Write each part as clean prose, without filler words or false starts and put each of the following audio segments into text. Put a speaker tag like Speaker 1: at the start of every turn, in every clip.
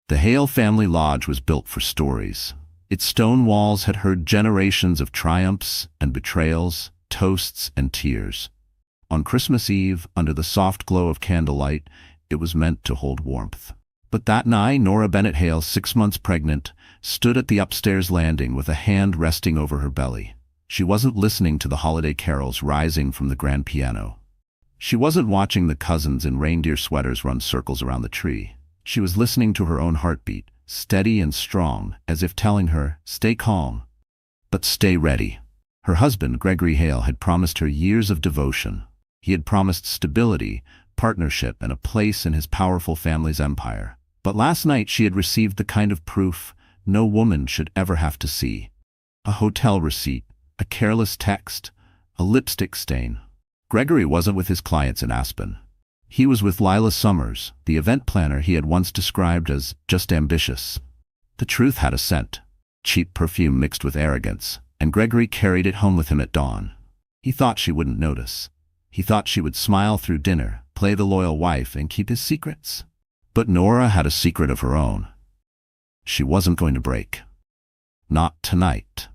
Speaker 1: The Hale family lodge was built for stories. Its stone walls had heard generations of triumphs and betrayals, toasts and tears. On Christmas Eve, under the soft glow of candlelight, it was meant to hold warmth. But that night, Nora Bennett Hale, 6 months pregnant, stood at the upstairs landing with a hand resting over her belly. She wasn't listening to the holiday carols rising from the grand piano. She wasn't watching the cousins in reindeer sweaters run circles around the tree. She was listening to her own heartbeat, steady and strong, as if telling her, "Stay calm, but stay ready." Her husband, Gregory Hale, had promised her years of devotion. He had promised stability, partnership, and a place in his powerful family's empire. But last night she had received the kind of proof no woman should ever have to see. A hotel receipt, a careless text, a lipstick stain. Gregory wasn't with his clients in Aspen. He was with Lila Summers, the event planner he had once described as just ambitious. The truth had a scent, cheap perfume mixed with arrogance, and Gregory carried it home with him at dawn. He thought she wouldn't notice. He thought she would smile through dinner, play the loyal wife, and keep his secrets. But Nora had a secret of her own. She wasn't going to break. Not tonight.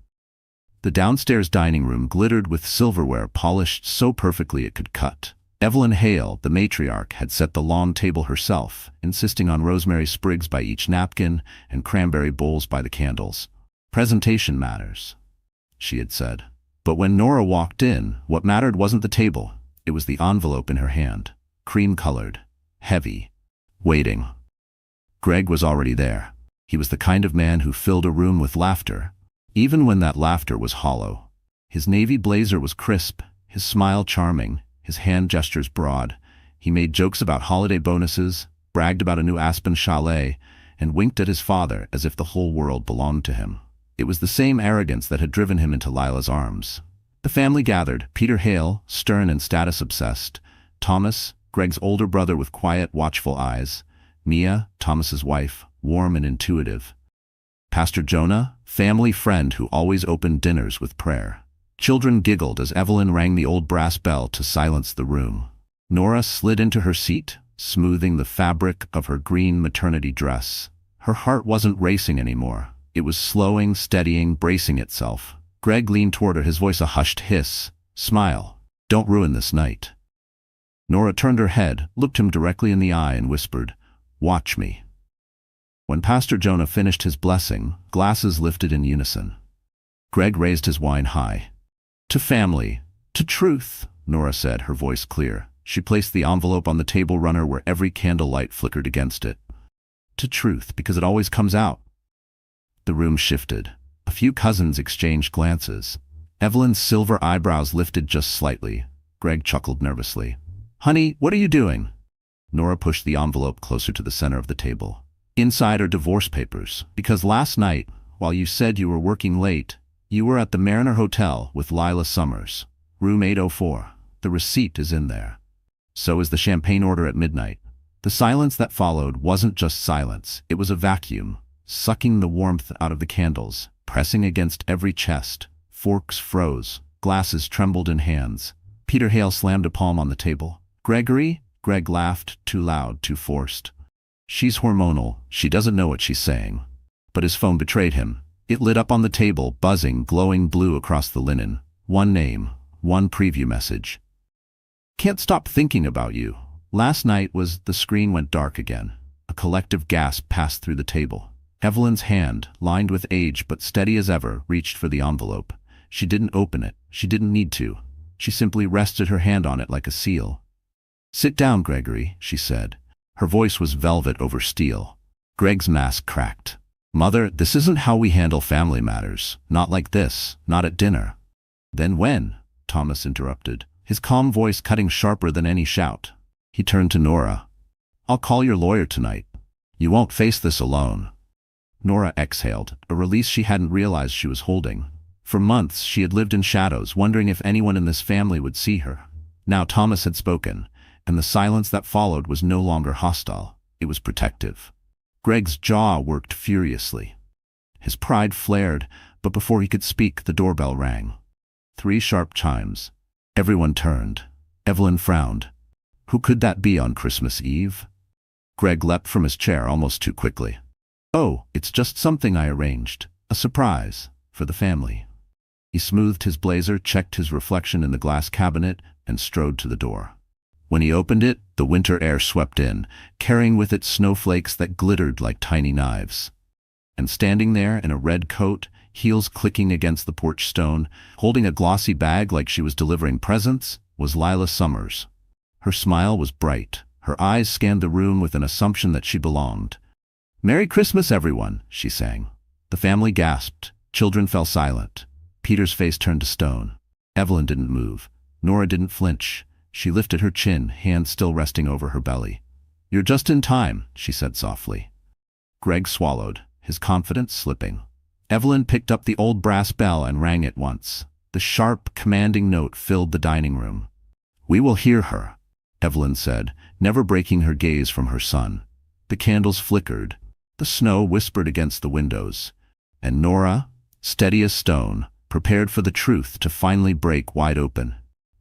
Speaker 1: The downstairs dining room glittered with silverware polished so perfectly it could cut. Evelyn Hale, the matriarch, had set the lawn table herself, insisting on rosemary sprigs by each napkin and cranberry bowls by the candles. "Presentation matters," she had said. But when Nora walked in, what mattered wasn't the table. It was the envelope in her hand, cream-colored, heavy, waiting. Greg was already there. He was the kind of man who filled a room with laughter, even when that laughter was hollow. His navy blazer was crisp, his smile charming, his hand gestures broad. He made jokes about holiday bonuses, bragged about a new Aspen chalet, and winked at his father as if the whole world belonged to him. It was the same arrogance that had driven him into Lila's arms. The family gathered: Peter Hale, stern and status-obsessed; Thomas, Greg's older brother with quiet, watchful eyes; Mia, Thomas's wife, warm and intuitive; Pastor Jonah, family friend who always opened dinners with prayer. Children giggled as Evelyn rang the old brass bell to silence the room. Nora slid into her seat, smoothing the fabric of her green maternity dress. Her heart wasn't racing anymore. It was slowing, steadying, bracing itself. Greg leaned toward her, his voice a hushed hiss. "Smile. Don't ruin this night." Nora turned her head, looked him directly in the eye, and whispered, "Watch me." When Pastor Jonah finished his blessing, glasses lifted in unison. Greg raised his wine high. "To family, to truth," Nora said, her voice clear. She placed the envelope on the table runner where every candlelight flickered against it. "To truth, because it always comes out." The room shifted. A few cousins exchanged glances. Evelyn's silver eyebrows lifted just slightly. Greg chuckled nervously. "Honey, what are you doing?" Nora pushed the envelope closer to the center of the table. "Inside are divorce papers, because last night, while you said you were working late, you were at the Mariner Hotel with Lila Summers, room 804. The receipt is in there. So is the champagne order at midnight." The silence that followed wasn't just silence, it was a vacuum, sucking the warmth out of the candles, pressing against every chest. Forks froze, glasses trembled in hands. Peter Hale slammed a palm on the table. "Gregory?" Greg laughed, too loud, too forced. "She's hormonal, she doesn't know what she's saying." But his phone betrayed him. It lit up on the table, buzzing, glowing blue across the linen. One name, one preview message. "Can't stop thinking about you." Last night was... The screen went dark again. A collective gasp passed through the table. Evelyn's hand, lined with age but steady as ever, reached for the envelope. She didn't open it. She didn't need to. She simply rested her hand on it like a seal. "Sit down, Gregory," she said. Her voice was velvet over steel. Greg's mask cracked. "Mother, this isn't how we handle family matters. Not like this. Not at dinner." "Then when?" Thomas interrupted, his calm voice cutting sharper than any shout. He turned to Nora. "I'll call your lawyer tonight. You won't face this alone." Nora exhaled, a release she hadn't realized she was holding. For months she had lived in shadows, wondering if anyone in this family would see her. Now Thomas had spoken, and the silence that followed was no longer hostile. It was protective. Greg's jaw worked furiously. His pride flared, but before he could speak, the doorbell rang. 3 sharp chimes. Everyone turned. Evelyn frowned. Who could that be on Christmas Eve? Greg leapt from his chair almost too quickly. "Oh, it's just something I arranged. A surprise. For the family." He smoothed his blazer, checked his reflection in the glass cabinet, and strode to the door. When he opened it, the winter air swept in, carrying with it snowflakes that glittered like tiny knives. And standing there in a red coat, heels clicking against the porch stone, holding a glossy bag like she was delivering presents, was Lila Summers. Her smile was bright. Her eyes scanned the room with an assumption that she belonged. "Merry Christmas, everyone," she sang. The family gasped. Children fell silent. Peter's face turned to stone. Evelyn didn't move. Nora didn't flinch. She lifted her chin, hands still resting over her belly. "You're just in time," she said softly. Greg swallowed, his confidence slipping. Evelyn picked up the old brass bell and rang it once. The sharp, commanding note filled the dining room. "We will hear her," Evelyn said, never breaking her gaze from her son. The candles flickered. The snow whispered against the windows. And Nora, steady as stone, prepared for the truth to finally break wide open.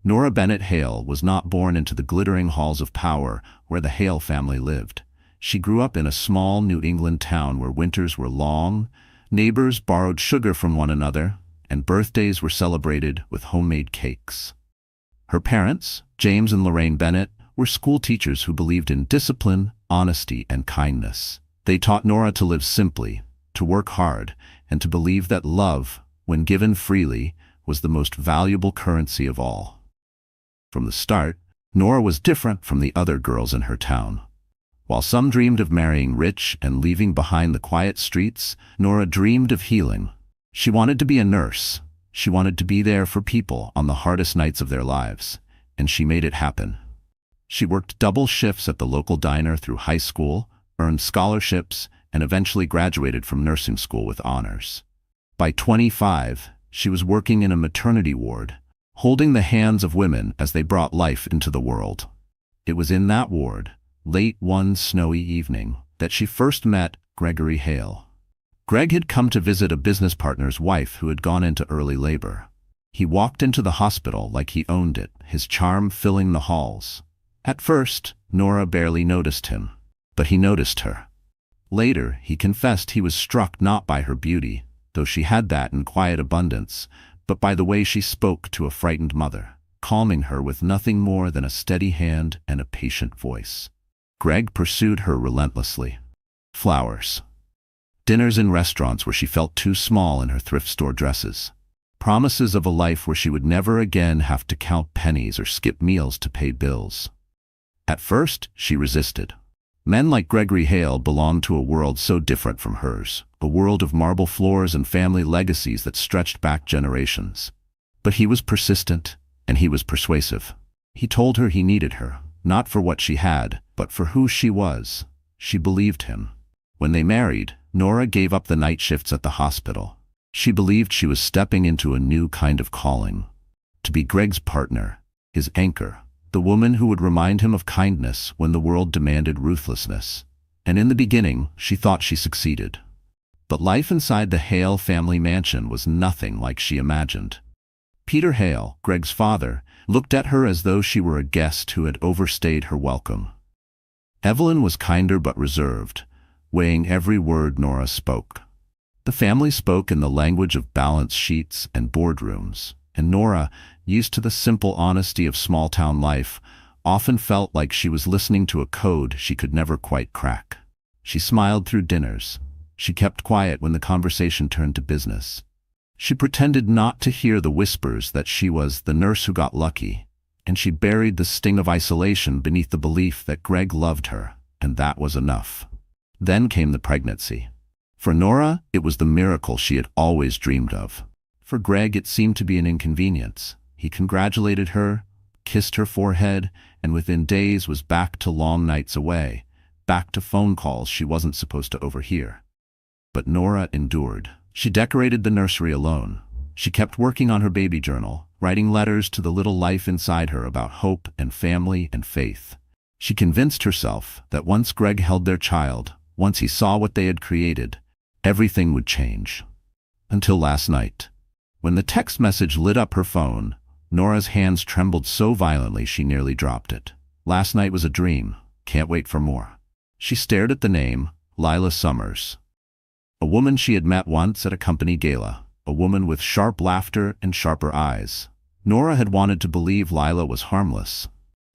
Speaker 1: Nora Bennett Hale was not born into the glittering halls of power where the Hale family lived. She grew up in a small New England town where winters were long, neighbors borrowed sugar from one another, and birthdays were celebrated with homemade cakes. Her parents, James and Lorraine Bennett, were school teachers who believed in discipline, honesty, and kindness. They taught Nora to live simply, to work hard, and to believe that love, when given freely, was the most valuable currency of all. From the start, Nora was different from the other girls in her town. While some dreamed of marrying rich and leaving behind the quiet streets, Nora dreamed of healing. She wanted to be a nurse. She wanted to be there for people on the hardest nights of their lives, and she made it happen. She worked double shifts at the local diner through high school, earned scholarships, and eventually graduated from nursing school with honors. By 25, she was working in a maternity ward, holding the hands of women as they brought life into the world. It was in that ward, late one snowy evening, that she first met Gregory Hale. Greg had come to visit a business partner's wife who had gone into early labor. He walked into the hospital like he owned it, his charm filling the halls. At first, Nora barely noticed him, but he noticed her. Later, he confessed he was struck not by her beauty, though she had that in quiet abundance, but by the way she spoke to a frightened mother, calming her with nothing more than a steady hand and a patient voice. Greg pursued her relentlessly. Flowers. Dinners in restaurants where she felt too small in her thrift store dresses. Promises of a life where she would never again have to count pennies or skip meals to pay bills. At first, she resisted. Men like Gregory Hale belonged to a world so different from hers, a world of marble floors and family legacies that stretched back generations. But he was persistent, and he was persuasive. He told her he needed her, not for what she had, but for who she was. She believed him. When they married, Nora gave up the night shifts at the hospital. She believed she was stepping into a new kind of calling. To be Greg's partner, his anchor, the woman who would remind him of kindness when the world demanded ruthlessness. And in the beginning, she thought she succeeded. But life inside the Hale family mansion was nothing like she imagined. Peter Hale, Greg's father, looked at her as though she were a guest who had overstayed her welcome. Evelyn was kinder but reserved, weighing every word Nora spoke. The family spoke in the language of balance sheets and boardrooms, and Nora, used to the simple honesty of small-town life, often felt like she was listening to a code she could never quite crack. She smiled through dinners. She kept quiet when the conversation turned to business. She pretended not to hear the whispers that she was the nurse who got lucky, and she buried the sting of isolation beneath the belief that Greg loved her, and that was enough. Then came the pregnancy. For Nora, it was the miracle she had always dreamed of. For Greg, it seemed to be an inconvenience. He congratulated her, kissed her forehead, and within days was back to long nights away, back to phone calls she wasn't supposed to overhear. But Nora endured. She decorated the nursery alone. She kept working on her baby journal, writing letters to the little life inside her about hope and family and faith. She convinced herself that once Greg held their child, once he saw what they had created, everything would change. Until last night. When the text message lit up her phone, Nora's hands trembled so violently she nearly dropped it. Last night was a dream. Can't wait for more. She stared at the name, Lila Summers. A woman she had met once at a company gala, a woman with sharp laughter and sharper eyes. Nora had wanted to believe Lila was harmless.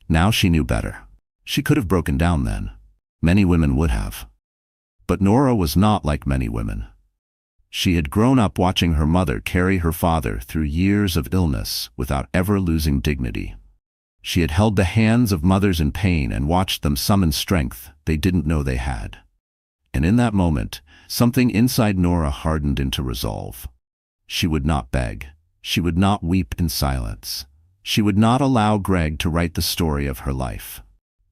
Speaker 1: Now she knew better. She could have broken down then. Many women would have. But Nora was not like many women. She had grown up watching her mother carry her father through years of illness without ever losing dignity. She had held the hands of mothers in pain and watched them summon strength they didn't know they had. And in that moment, something inside Nora hardened into resolve. She would not beg. She would not weep in silence. She would not allow Greg to write the story of her life.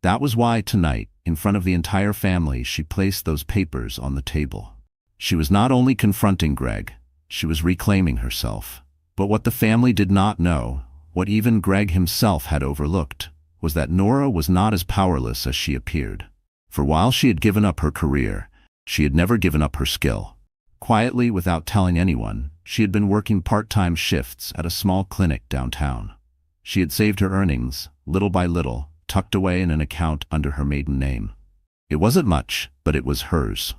Speaker 1: That was why tonight, in front of the entire family, she placed those papers on the table. She was not only confronting Greg, she was reclaiming herself. But what the family did not know, what even Greg himself had overlooked, was that Nora was not as powerless as she appeared. For while she had given up her career, she had never given up her skill. Quietly, without telling anyone, she had been working part-time shifts at a small clinic downtown. She had saved her earnings, little by little, tucked away in an account under her maiden name. It wasn't much, but it was hers.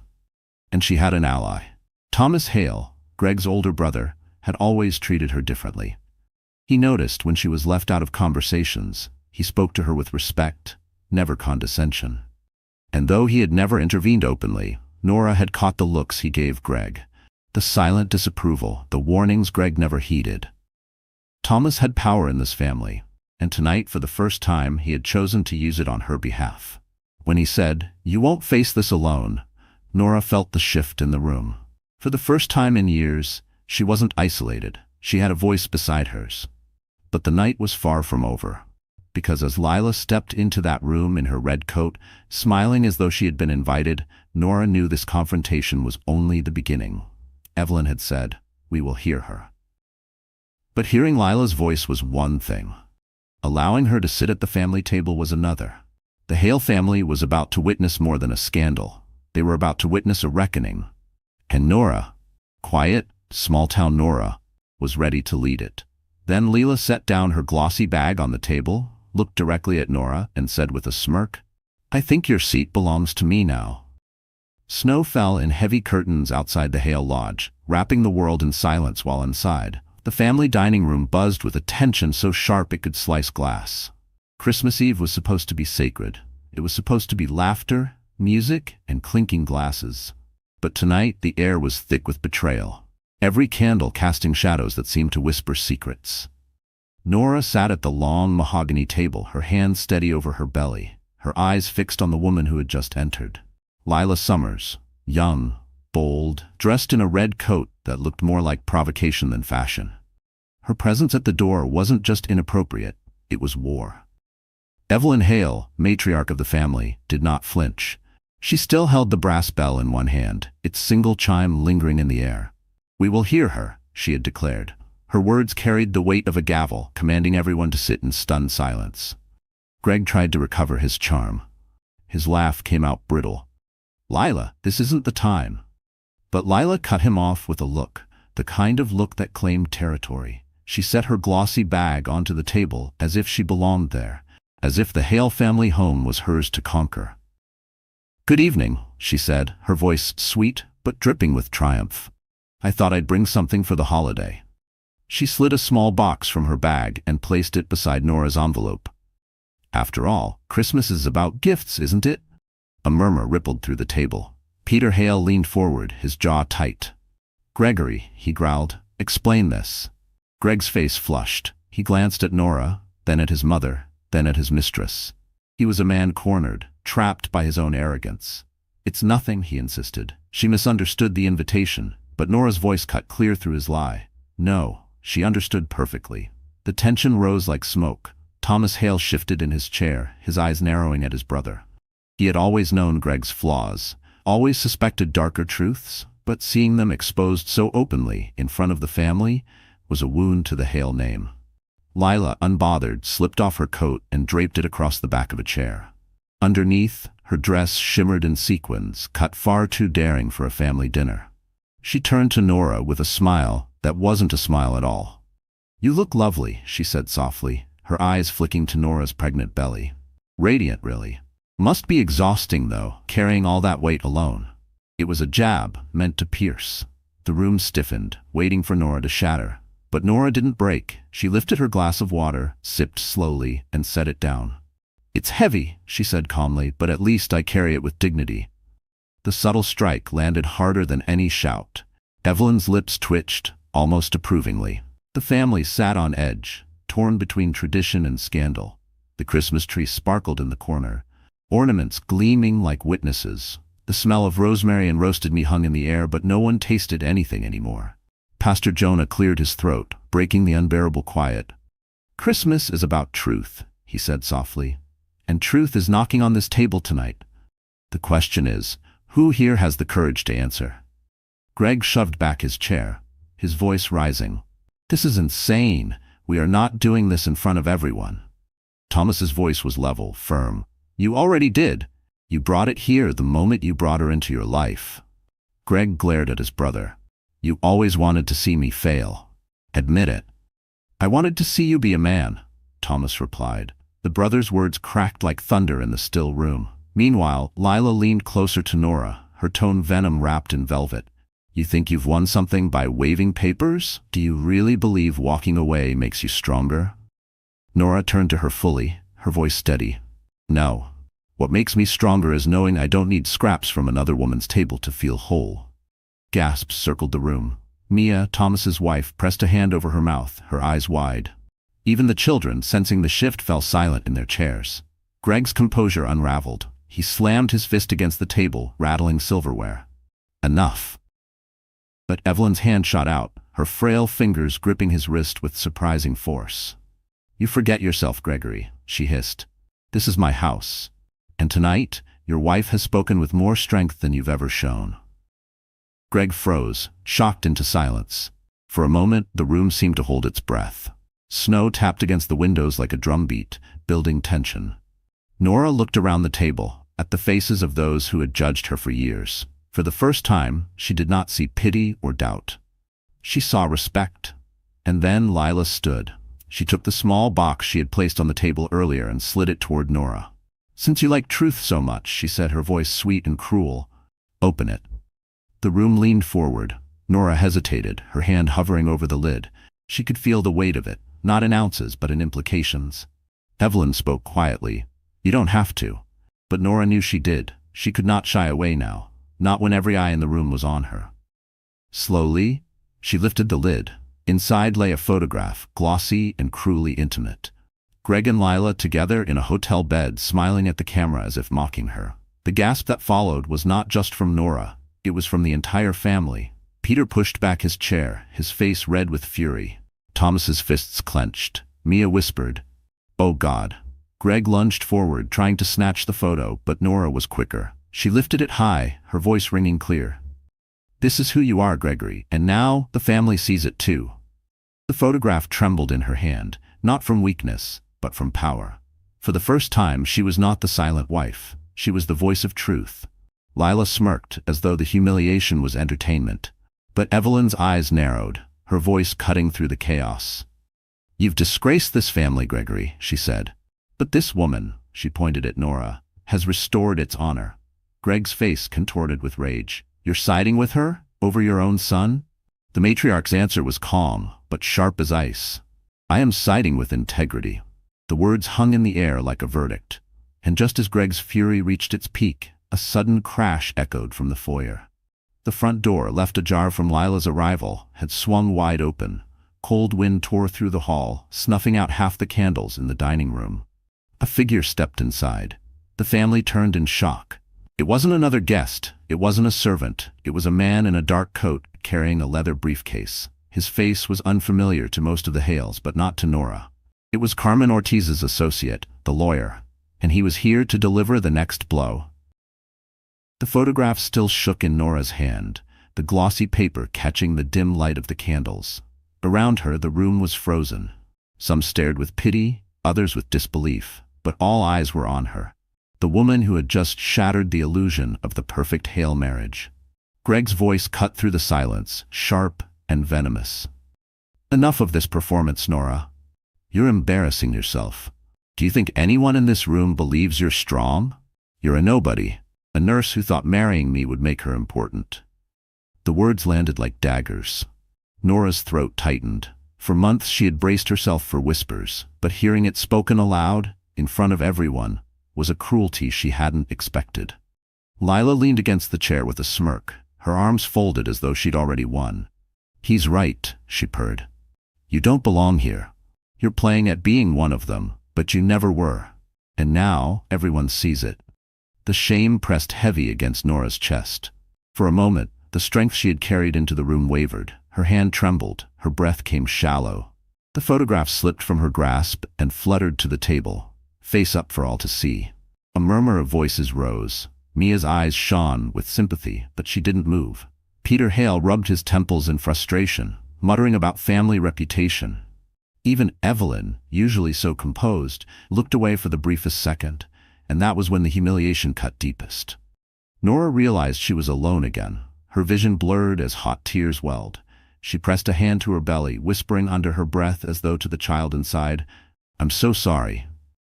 Speaker 1: And she had an ally. Thomas Hale, Greg's older brother, had always treated her differently. He noticed when she was left out of conversations. He spoke to her with respect, never condescension. And though he had never intervened openly, Nora had caught the looks he gave Greg, the silent disapproval, the warnings Greg never heeded. Thomas had power in this family, and tonight for the first time he had chosen to use it on her behalf. When he said, "You won't face this alone," Nora felt the shift in the room. For the first time in years, she wasn't isolated. She had a voice beside hers. But the night was far from over. Because as Lila stepped into that room in her red coat, smiling as though she had been invited, Nora knew this confrontation was only the beginning. Evelyn had said, "We will hear her." But hearing Lila's voice was one thing. Allowing her to sit at the family table was another. The Hale family was about to witness more than a scandal. They were about to witness a reckoning. And Nora, quiet, small-town Nora, was ready to lead it. Then Leela set down her glossy bag on the table, looked directly at Nora, and said with a smirk, "I think your seat belongs to me now." Snow fell in heavy curtains outside the Hale lodge, wrapping the world in silence while inside. The family dining room buzzed with a tension so sharp it could slice glass. Christmas Eve was supposed to be sacred. It was supposed to be laughter, music, and clinking glasses. But tonight the air was thick with betrayal, every candle casting shadows that seemed to whisper secrets. Nora sat at the long mahogany table, her hands steady over her belly, her eyes fixed on the woman who had just entered. Lila Summers, young, bold, dressed in a red coat that looked more like provocation than fashion. Her presence at the door wasn't just inappropriate, it was war. Evelyn Hale, matriarch of the family, did not flinch. She still held the brass bell in one hand, its single chime lingering in the air. "We will hear her," she had declared. Her words carried the weight of a gavel, commanding everyone to sit in stunned silence. Greg tried to recover his charm. His laugh came out brittle. "Lila, this isn't the time." But Lila cut him off with a look, the kind of look that claimed territory. She set her glossy bag onto the table as if she belonged there, as if the Hale family home was hers to conquer. "Good evening," she said, her voice sweet but dripping with triumph. "I thought I'd bring something for the holiday." She slid a small box from her bag and placed it beside Nora's envelope. "After all, Christmas is about gifts, isn't it?" A murmur rippled through the table. Peter Hale leaned forward, his jaw tight. "Gregory," he growled, "explain this." Greg's face flushed. He glanced at Nora, then at his mother, then at his mistress. He was a man cornered, trapped by his own arrogance. "It's nothing," he insisted. She misunderstood the invitation, but Nora's voice cut clear through his lie. No, she understood perfectly. The tension rose like smoke. Thomas Hale shifted in his chair, his eyes narrowing at his brother. He had always known Greg's flaws, always suspected darker truths, but seeing them exposed so openly in front of the family was a wound to the Hale name. Lila, unbothered, slipped off her coat and draped it across the back of a chair. Underneath, her dress shimmered in sequins, cut far too daring for a family dinner. She turned to Nora with a smile that wasn't a smile at all. "You look lovely," she said softly, her eyes flicking to Nora's pregnant belly. "Radiant, really. Must be exhausting, though, carrying all that weight alone." It was a jab, meant to pierce. The room stiffened, waiting for Nora to shatter. But Nora didn't break. She lifted her glass of water, sipped slowly, and set it down. "It's heavy," she said calmly, "but at least I carry it with dignity." The subtle strike landed harder than any shout. Evelyn's lips twitched, almost approvingly. The family sat on edge, torn between tradition and scandal. The Christmas tree sparkled in the corner, ornaments gleaming like witnesses. The smell of rosemary and roasted meat hung in the air, but no one tasted anything anymore. Pastor Jonah cleared his throat, breaking the unbearable quiet. "Christmas is about truth," he said softly. "And truth is knocking on this table tonight. The question is, who here has the courage to answer?" Greg shoved back his chair, his voice rising. "This is insane. We are not doing this in front of everyone." Thomas's voice was level, firm. "You already did. You brought it here the moment you brought her into your life." Greg glared at his brother. "You always wanted to see me fail. Admit it." "I wanted to see you be a man," Thomas replied. The brothers' words cracked like thunder in the still room. Meanwhile, Lila leaned closer to Nora, her tone venom wrapped in velvet. "You think you've won something by waving papers? Do you really believe walking away makes you stronger?" Nora turned to her fully, her voice steady. "No. What makes me stronger is knowing I don't need scraps from another woman's table to feel whole." Gasps circled the room. Mia, Thomas's wife, pressed a hand over her mouth, her eyes wide. Even the children, sensing the shift, fell silent in their chairs. Greg's composure unraveled. He slammed his fist against the table, rattling silverware. "Enough." But Evelyn's hand shot out, her frail fingers gripping his wrist with surprising force. "You forget yourself, Gregory," she hissed. "This is my house. And tonight, your wife has spoken with more strength than you've ever shown." Greg froze, shocked into silence. For a moment, the room seemed to hold its breath. Snow tapped against the windows like a drumbeat, building tension. Nora looked around the table, at the faces of those who had judged her for years. For the first time, she did not see pity or doubt. She saw respect. And then Lila stood. She took the small box she had placed on the table earlier and slid it toward Nora. "Since you like truth so much," she said, her voice sweet and cruel, "open it." The room leaned forward. Nora hesitated, her hand hovering over the lid. She could feel the weight of it, not in ounces but in implications. Evelyn spoke quietly. "You don't have to." But Nora knew she did. She could not shy away now, not when every eye in the room was on her. Slowly, she lifted the lid. Inside lay a photograph, glossy and cruelly intimate. Greg and Lila together in a hotel bed, smiling at the camera as if mocking her. The gasp that followed was not just from Nora. It was from the entire family. Peter pushed back his chair, his face red with fury. Thomas's fists clenched. Mia whispered, "Oh God." Greg lunged forward, trying to snatch the photo, but Nora was quicker. She lifted it high, her voice ringing clear. "This is who you are, Gregory, and now the family sees it too." The photograph trembled in her hand, not from weakness, but from power. For the first time, she was not the silent wife. She was the voice of truth. Lila smirked, as though the humiliation was entertainment. But Evelyn's eyes narrowed, her voice cutting through the chaos. "You've disgraced this family, Gregory," she said. "But this woman," she pointed at Nora, "has restored its honor." Greg's face contorted with rage. "You're siding with her? Over your own son?" The matriarch's answer was calm, but sharp as ice. "I am siding with integrity." The words hung in the air like a verdict. And just as Greg's fury reached its peak, a sudden crash echoed from the foyer. The front door, left ajar from Lila's arrival, had swung wide open. Cold wind tore through the hall, snuffing out half the candles in the dining room. A figure stepped inside. The family turned in shock. It wasn't another guest. It wasn't a servant. It was a man in a dark coat, carrying a leather briefcase. His face was unfamiliar to most of the Hales, but not to Nora. It was Carmen Ortiz's associate, the lawyer, and he was here to deliver the next blow. The photograph still shook in Nora's hand, the glossy paper catching the dim light of the candles. Around her, the room was frozen. Some stared with pity, others with disbelief, but all eyes were on her. The woman who had just shattered the illusion of the perfect Hale marriage. Greg's voice cut through the silence, sharp and venomous. "Enough of this performance, Nora. You're embarrassing yourself. Do you think anyone in this room believes you're strong? You're a nobody. A nurse who thought marrying me would make her important. The words landed like daggers. Nora's throat tightened. For months she had braced herself for whispers, but hearing it spoken aloud, in front of everyone, was a cruelty she hadn't expected. Lila leaned against the chair with a smirk, her arms folded as though she'd already won. "He's right," she purred. "You don't belong here. You're playing at being one of them, but you never were. And now everyone sees it." The shame pressed heavy against Nora's chest. For a moment, the strength she had carried into the room wavered. Her hand trembled, her breath came shallow. The photograph slipped from her grasp and fluttered to the table, face up for all to see. A murmur of voices rose. Mia's eyes shone with sympathy, but she didn't move. Peter Hale rubbed his temples in frustration, muttering about family reputation. Even Evelyn, usually so composed, looked away for the briefest second, and that was when the humiliation cut deepest. Nora realized she was alone again. Her vision blurred as hot tears welled. She pressed a hand to her belly, whispering under her breath as though to the child inside, "I'm so sorry."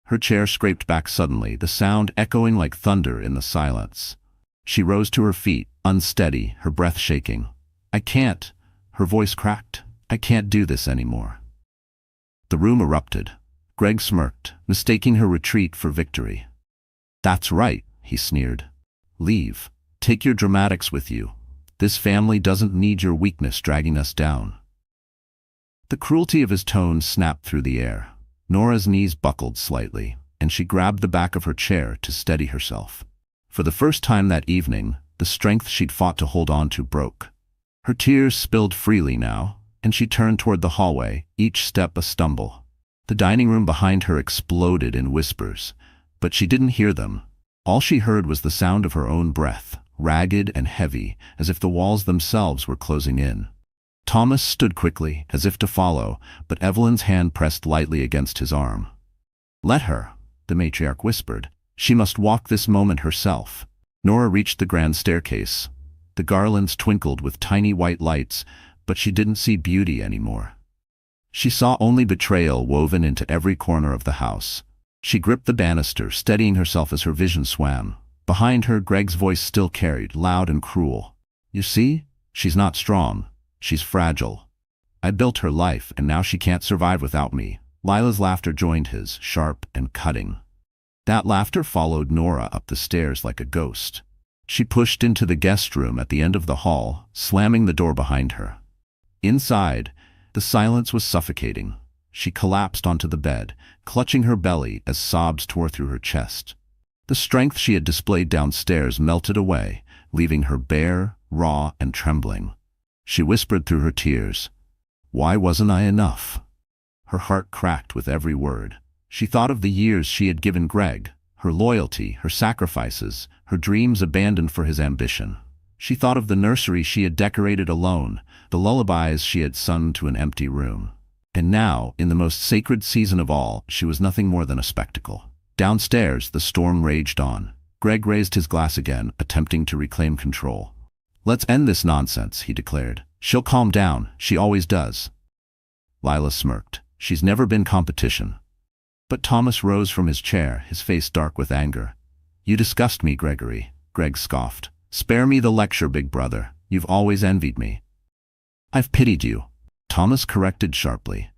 Speaker 1: Her chair scraped back suddenly, the sound echoing like thunder in the silence. She rose to her feet, unsteady, her breath shaking. "I can't," her voice cracked. "I can't do this anymore." The room erupted. Greg smirked, mistaking her retreat for victory. "That's right," he sneered. "Leave. Take your dramatics with you. This family doesn't need your weakness dragging us down." The cruelty of his tone snapped through the air. Nora's knees buckled slightly, and she grabbed the back of her chair to steady herself. For the first time that evening, the strength she'd fought to hold on to broke. Her tears spilled freely now, and she turned toward the hallway, each step a stumble. The dining room behind her exploded in whispers, but she didn't hear them. All she heard was the sound of her own breath, ragged and heavy, as if the walls themselves were closing in. Thomas stood quickly, as if to follow, but Evelyn's hand pressed lightly against his arm. "Let her," the matriarch whispered. "She must walk this moment herself." Nora reached the grand staircase. The garlands twinkled with tiny white lights, but she didn't see beauty anymore. She saw only betrayal woven into every corner of the house. She gripped the banister, steadying herself as her vision swam. Behind her, Greg's voice still carried, loud and cruel. "You see? She's not strong. She's fragile. I built her life, and now she can't survive without me." Lila's laughter joined his, sharp and cutting. That laughter followed Nora up the stairs like a ghost. She pushed into the guest room at the end of the hall, slamming the door behind her. Inside, the silence was suffocating. She collapsed onto the bed, clutching her belly as sobs tore through her chest. The strength she had displayed downstairs melted away, leaving her bare, raw, and trembling. She whispered through her tears, "Why wasn't I enough?" Her heart cracked with every word. She thought of the years she had given Greg, her loyalty, her sacrifices, her dreams abandoned for his ambition. She thought of the nursery she had decorated alone, the lullabies she had sung to an empty room. And now, in the most sacred season of all, she was nothing more than a spectacle. Downstairs, the storm raged on. Greg raised his glass again, attempting to reclaim control. "Let's end this nonsense," he declared. "She'll calm down. She always does." Lila smirked. "She's never been competition." But Thomas rose from his chair, his face dark with anger. "You disgust me, Gregory," Greg scoffed. "Spare me the lecture, big brother. You've always envied me." "I've pitied you," Thomas corrected sharply.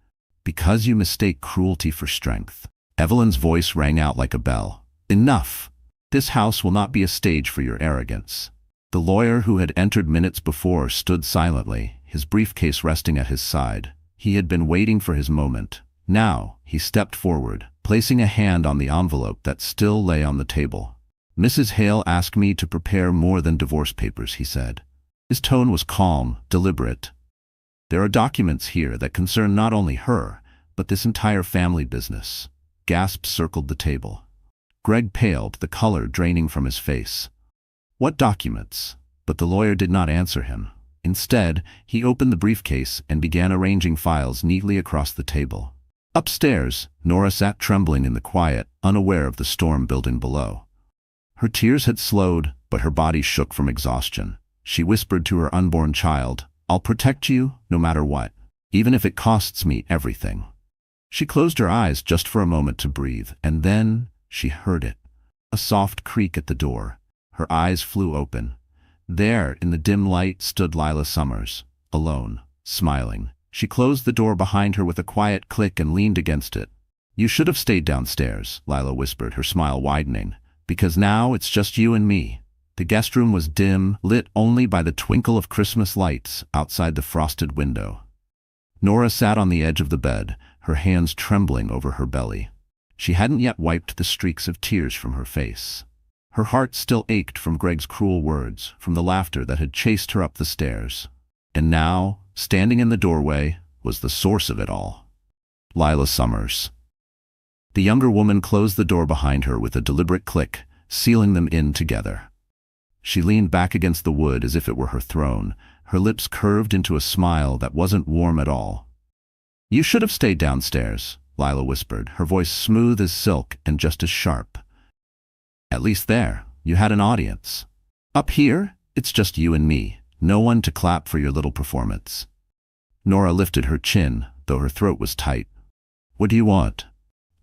Speaker 1: "Because you mistake cruelty for strength." Evelyn's voice rang out like a bell. "Enough! This house will not be a stage for your arrogance." The lawyer who had entered minutes before stood silently, his briefcase resting at his side. He had been waiting for his moment. Now, he stepped forward, placing a hand on the envelope that still lay on the table. "Mrs. Hale asked me to prepare more than divorce papers," he said. His tone was calm, deliberate. "There are documents here that concern not only her, but this entire family business." Gasps circled the table. Greg paled, the color draining from his face. "What documents?" But the lawyer did not answer him. Instead, he opened the briefcase and began arranging files neatly across the table. Upstairs, Nora sat trembling in the quiet, unaware of the storm building below. Her tears had slowed, but her body shook from exhaustion. She whispered to her unborn child, "I'll protect you, no matter what, even if it costs me everything." She closed her eyes just for a moment to breathe, and then she heard it. A soft creak at the door. Her eyes flew open. There, in the dim light, stood Lila Summers, alone, smiling. She closed the door behind her with a quiet click and leaned against it. "You should have stayed downstairs," Lila whispered, her smile widening, "because now it's just you and me." The guest room was dim, lit only by the twinkle of Christmas lights outside the frosted window. Nora sat on the edge of the bed, her hands trembling over her belly. She hadn't yet wiped the streaks of tears from her face. Her heart still ached from Greg's cruel words, from the laughter that had chased her up the stairs. And now, standing in the doorway, was the source of it all. Lila Summers. The younger woman closed the door behind her with a deliberate click, sealing them in together. She leaned back against the wood as if it were her throne, her lips curved into a smile that wasn't warm at all. "You should have stayed downstairs," Lila whispered, her voice smooth as silk and just as sharp. "At least there, you had an audience. Up here, it's just you and me, no one to clap for your little performance." Nora lifted her chin, though her throat was tight. "What do you want?"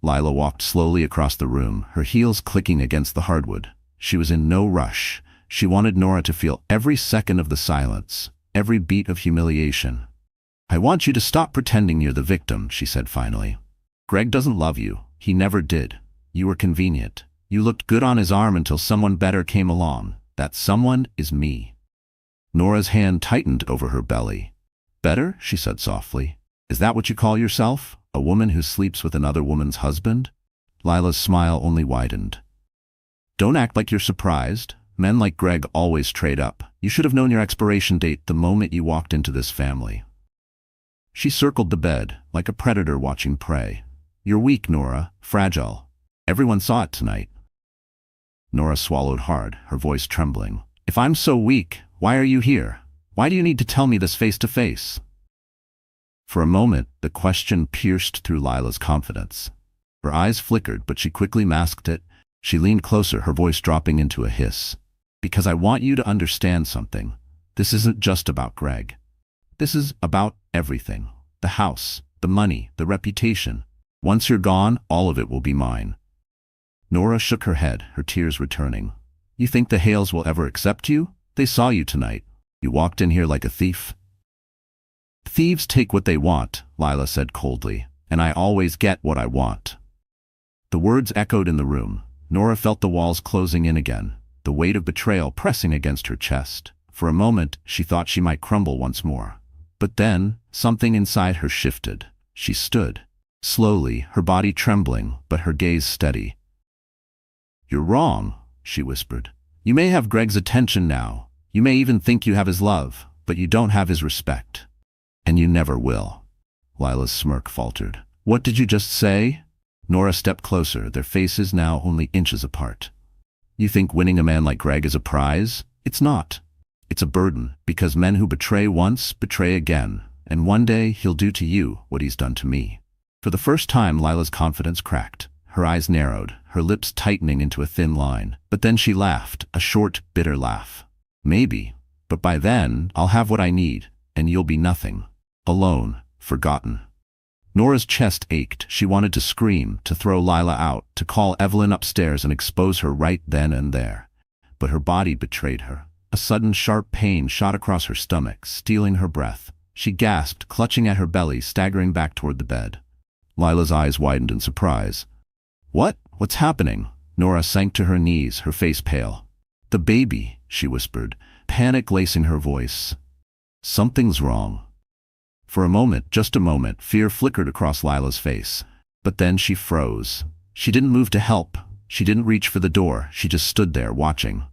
Speaker 1: Lila walked slowly across the room, her heels clicking against the hardwood. She was in no rush. She wanted Nora to feel every second of the silence, every beat of humiliation. "I want you to stop pretending you're the victim," she said finally. "Greg doesn't love you. He never did. You were convenient. You looked good on his arm until someone better came along. That someone is me." Nora's hand tightened over her belly. "Better?" she said softly. "Is that what you call yourself? A woman who sleeps with another woman's husband?" Lila's smile only widened. "Don't act like you're surprised. Men like Greg always trade up. You should have known your expiration date the moment you walked into this family." She circled the bed, like a predator watching prey. "You're weak, Nora. Fragile. Everyone saw it tonight." Nora swallowed hard, her voice trembling. "If I'm so weak, why are you here? Why do you need to tell me this face to face?" For a moment, the question pierced through Lila's confidence. Her eyes flickered, but she quickly masked it. She leaned closer, her voice dropping into a hiss. "Because I want you to understand something. This isn't just about Greg. This is about everything. The house, the money, the reputation. Once you're gone, all of it will be mine." Nora shook her head, her tears returning. "You think the Hales will ever accept you? They saw you tonight. You walked in here like a thief." "Thieves take what they want," Lila said coldly, "and I always get what I want." The words echoed in the room. Nora felt the walls closing in again, the weight of betrayal pressing against her chest. For a moment, she thought she might crumble once more. But then, something inside her shifted. She stood, slowly, her body trembling, but her gaze steady. "You're wrong," she whispered. "You may have Greg's attention now. You may even think you have his love, but you don't have his respect. And you never will." Lila's smirk faltered. "What did you just say?" Nora stepped closer, their faces now only inches apart. "You think winning a man like Greg is a prize? It's not. It's a burden, because men who betray once betray again, and one day he'll do to you what he's done to me." For the first time, Lila's confidence cracked. Her eyes narrowed, her lips tightening into a thin line. But then she laughed, a short, bitter laugh. "Maybe, but by then, I'll have what I need, and you'll be nothing. Alone, forgotten." Nora's chest ached. She wanted to scream, to throw Lila out, to call Evelyn upstairs and expose her right then and there. But her body betrayed her. A sudden sharp pain shot across her stomach, stealing her breath. She gasped, clutching at her belly, staggering back toward the bed. Lila's eyes widened in surprise. What's happening?" Nora sank to her knees, her face pale. "The baby," she whispered, panic lacing her voice. "Something's wrong." For a moment, just a moment, fear flickered across Lila's face. But then she froze. She didn't move to help. She didn't reach for the door. She just stood there, watching.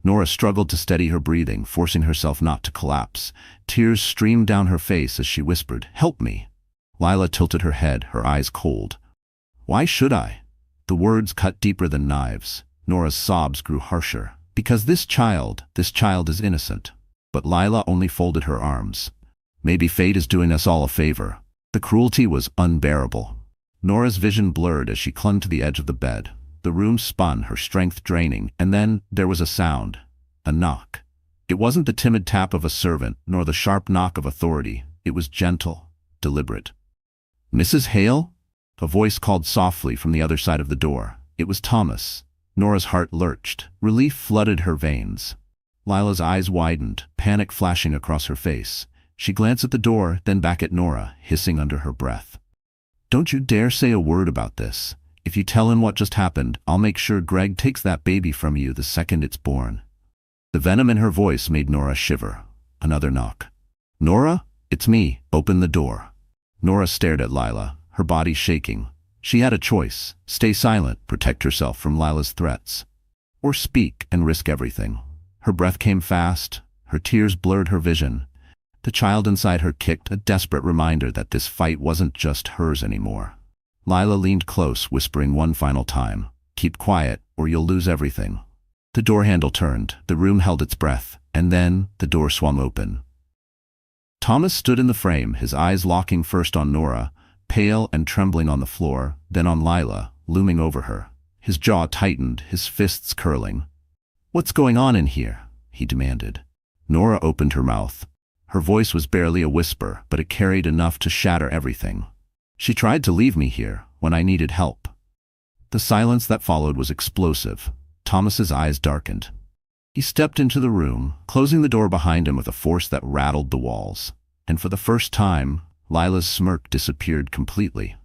Speaker 1: Nora struggled to steady her breathing, forcing herself not to collapse. Tears streamed down her face as she whispered, "Help me." Lila tilted her head, her eyes cold. "Why should I?" The words cut deeper than knives. Nora's sobs grew harsher. "Because this child is innocent." But Lila only folded her arms. "Maybe fate is doing us all a favor." The cruelty was unbearable. Nora's vision blurred as she clung to the edge of the bed. The room spun, her strength draining, and then there was a sound. A knock. It wasn't the timid tap of a servant, nor the sharp knock of authority. It was gentle, deliberate. "Mrs. Hale?" A voice called softly from the other side of the door. It was Thomas. Nora's heart lurched. Relief flooded her veins. Lila's eyes widened, panic flashing across her face. She glanced at the door, then back at Nora, hissing under her breath. "Don't you dare say a word about this. If you tell him what just happened, I'll make sure Greg takes that baby from you the second it's born." The venom in her voice made Nora shiver. Another knock. "Nora? It's me. Open the door." Nora stared at Lila, her body shaking. She had a choice: stay silent, protect herself from Lila's threats, or speak and risk everything. Her breath came fast, her tears blurred her vision. The child inside her kicked, a desperate reminder that this fight wasn't just hers anymore. Lila leaned close, whispering one final time, "Keep quiet, or you'll lose everything." The door handle turned, the room held its breath, and then the door swung open. Thomas stood in the frame, his eyes locking first on Nora, pale and trembling on the floor, then on Lila, looming over her. His jaw tightened, his fists curling. "What's going on in here?" he demanded. Nora opened her mouth. Her voice was barely a whisper, but it carried enough to shatter everything. "She tried to leave me here when I needed help." The silence that followed was explosive. Thomas's eyes darkened. He stepped into the room, closing the door behind him with a force that rattled the walls. And for the first time, Lila's smirk disappeared completely.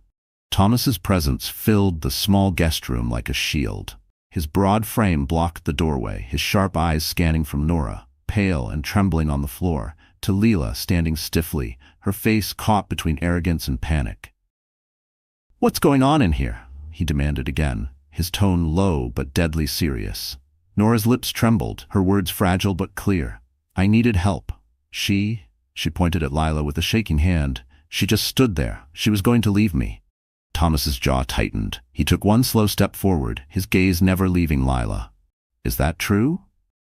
Speaker 1: Thomas's presence filled the small guest room like a shield. His broad frame blocked the doorway, his sharp eyes scanning from Nora, pale and trembling on the floor, to Lila standing stiffly, her face caught between arrogance and panic. "What's going on in here?" he demanded again, his tone low but deadly serious. Nora's lips trembled, her words fragile but clear. "I needed help. She pointed at Lila with a shaking hand. "She just stood there. She was going to leave me." Thomas's jaw tightened. He took one slow step forward, his gaze never leaving Lila. "Is that true?"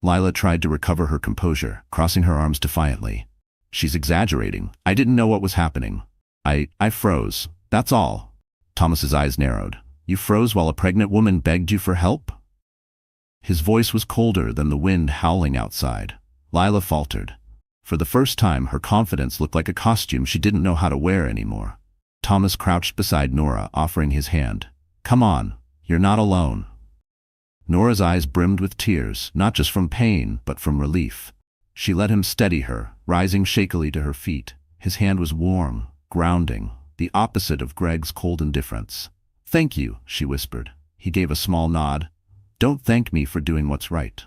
Speaker 1: Lila tried to recover her composure, crossing her arms defiantly. "She's exaggerating. I didn't know what was happening. I froze. That's all." Thomas's eyes narrowed. "You froze while a pregnant woman begged you for help?" His voice was colder than the wind howling outside. Lila faltered. For the first time, her confidence looked like a costume she didn't know how to wear anymore. Thomas crouched beside Nora, offering his hand. "Come on, you're not alone." Nora's eyes brimmed with tears, not just from pain, but from relief. She let him steady her, rising shakily to her feet. His hand was warm, grounding, the opposite of Greg's cold indifference. "Thank you," she whispered. He gave a small nod. "Don't thank me for doing what's right."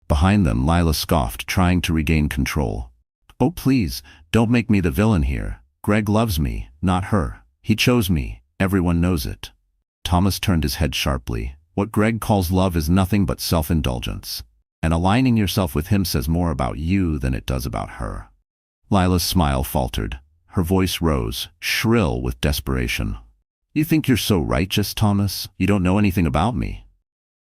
Speaker 1: Behind them, Lila scoffed, trying to regain control. "Oh, please, don't make me the villain here. Greg loves me, not her. He chose me. Everyone knows it." Thomas turned his head sharply. "What Greg calls love is nothing but self-indulgence. And aligning yourself with him says more about you than it does about her." Lila's smile faltered. Her voice rose, shrill with desperation. "You think you're so righteous, Thomas? You don't know anything about me."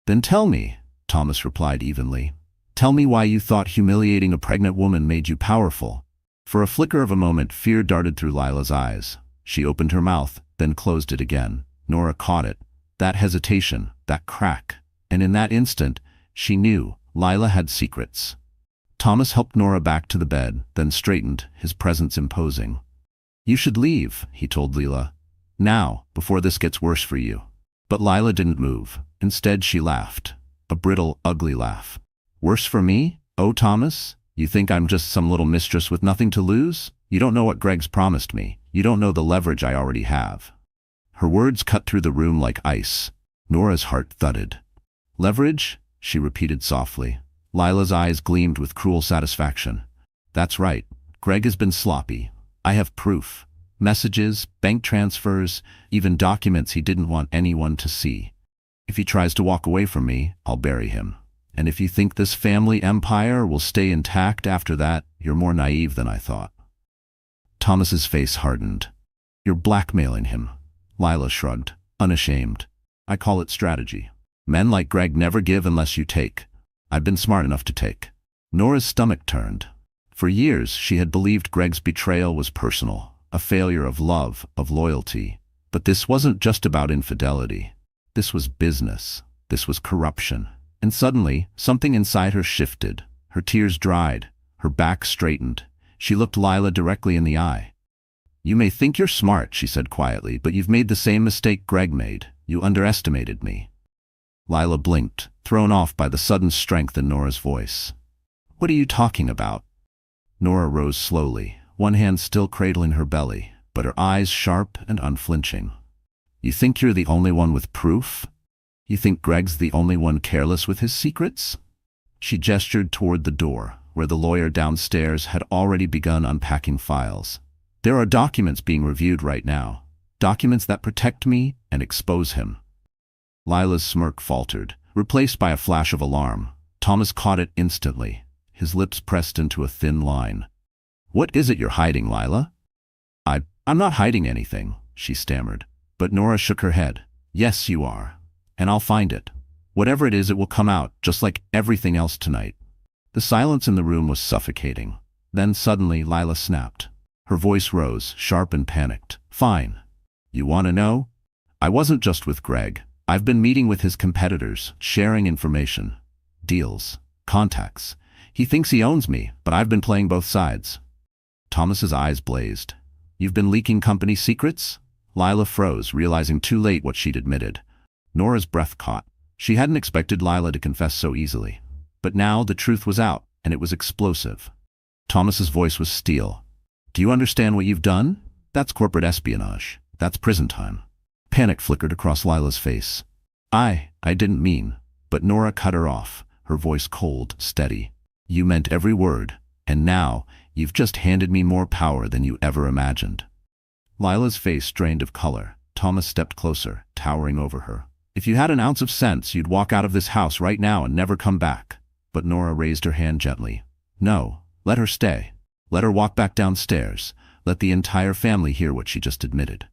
Speaker 1: "Then tell me," Thomas replied evenly. "Tell me why you thought humiliating a pregnant woman made you powerful." For a flicker of a moment, fear darted through Lila's eyes. She opened her mouth, then closed it again. Nora caught it. That hesitation, that crack. And in that instant, she knew Lila had secrets. Thomas helped Nora back to the bed, then straightened, his presence imposing. "You should leave," he told Lila. "Now, before this gets worse for you." But Lila didn't move. Instead, she laughed. A brittle, ugly laugh. "Worse for me? Oh, Thomas? You think I'm just some little mistress with nothing to lose? You don't know what Greg's promised me. You don't know the leverage I already have." Her words cut through the room like ice. Nora's heart thudded. "Leverage?" she repeated softly. Lila's eyes gleamed with cruel satisfaction. "That's right. Greg has been sloppy. I have proof. Messages, bank transfers, even documents he didn't want anyone to see. If he tries to walk away from me, I'll bury him. And if you think this family empire will stay intact after that, you're more naive than I thought." Thomas's face hardened. "You're blackmailing him." Lila shrugged, unashamed. "I call it strategy. Men like Greg never give unless you take. I've been smart enough to take." Nora's stomach turned. For years, she had believed Greg's betrayal was personal, a failure of love, of loyalty. But this wasn't just about infidelity. This was business. This was corruption. And suddenly, something inside her shifted. Her tears dried. Her back straightened. She looked Lila directly in the eye. "You may think you're smart," she said quietly, "but you've made the same mistake Greg made. You underestimated me." Lila blinked, thrown off by the sudden strength in Nora's voice. "What are you talking about?" Nora rose slowly, one hand still cradling her belly, but her eyes sharp and unflinching. "You think you're the only one with proof? You think Greg's the only one careless with his secrets?" She gestured toward the door, where the lawyer downstairs had already begun unpacking files. "There are documents being reviewed right now. Documents that protect me and expose him." Lila's smirk faltered, replaced by a flash of alarm. Thomas caught it instantly, his lips pressed into a thin line. "What is it you're hiding, Lila?" I'm not hiding anything," she stammered. But Nora shook her head. "Yes, you are. And I'll find it. Whatever it is, it will come out, just like everything else tonight." The silence in the room was suffocating. Then suddenly Lila snapped. Her voice rose, sharp and panicked. "Fine. You want to know? I wasn't just with Greg. I've been meeting with his competitors, sharing information. Deals. Contacts. He thinks he owns me, but I've been playing both sides." Thomas's eyes blazed. "You've been leaking company secrets?" Lila froze, realizing too late what she'd admitted. Nora's breath caught. She hadn't expected Lila to confess so easily. But now the truth was out, and it was explosive. Thomas's voice was steel. "Do you understand what you've done? That's corporate espionage. That's prison time." Panic flickered across Lila's face. I didn't mean." But Nora cut her off, her voice cold, steady. "You meant every word, and now you've just handed me more power than you ever imagined." Lila's face drained of color. Thomas stepped closer, towering over her. "If you had an ounce of sense, you'd walk out of this house right now and never come back." But Nora raised her hand gently. "No, let her stay. Let her walk back downstairs. Let the entire family hear what she just admitted."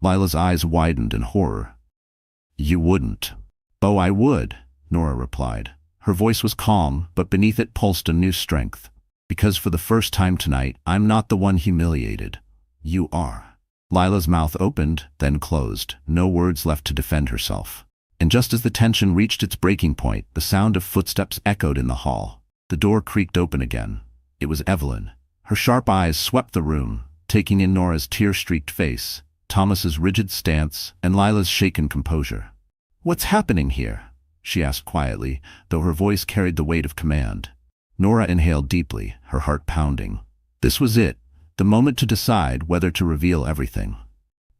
Speaker 1: Lila's eyes widened in horror. "You wouldn't." "Oh, I would," Nora replied. Her voice was calm, but beneath it pulsed a new strength. "Because for the first time tonight, I'm not the one humiliated. You are." Lila's mouth opened, then closed, no words left to defend herself. And just as the tension reached its breaking point, the sound of footsteps echoed in the hall. The door creaked open again. It was Evelyn. Her sharp eyes swept the room, taking in Nora's tear-streaked face, Thomas's rigid stance, and Lila's shaken composure. "What's happening here?" she asked quietly, though her voice carried the weight of command. Nora inhaled deeply, her heart pounding. This was it, the moment to decide whether to reveal everything.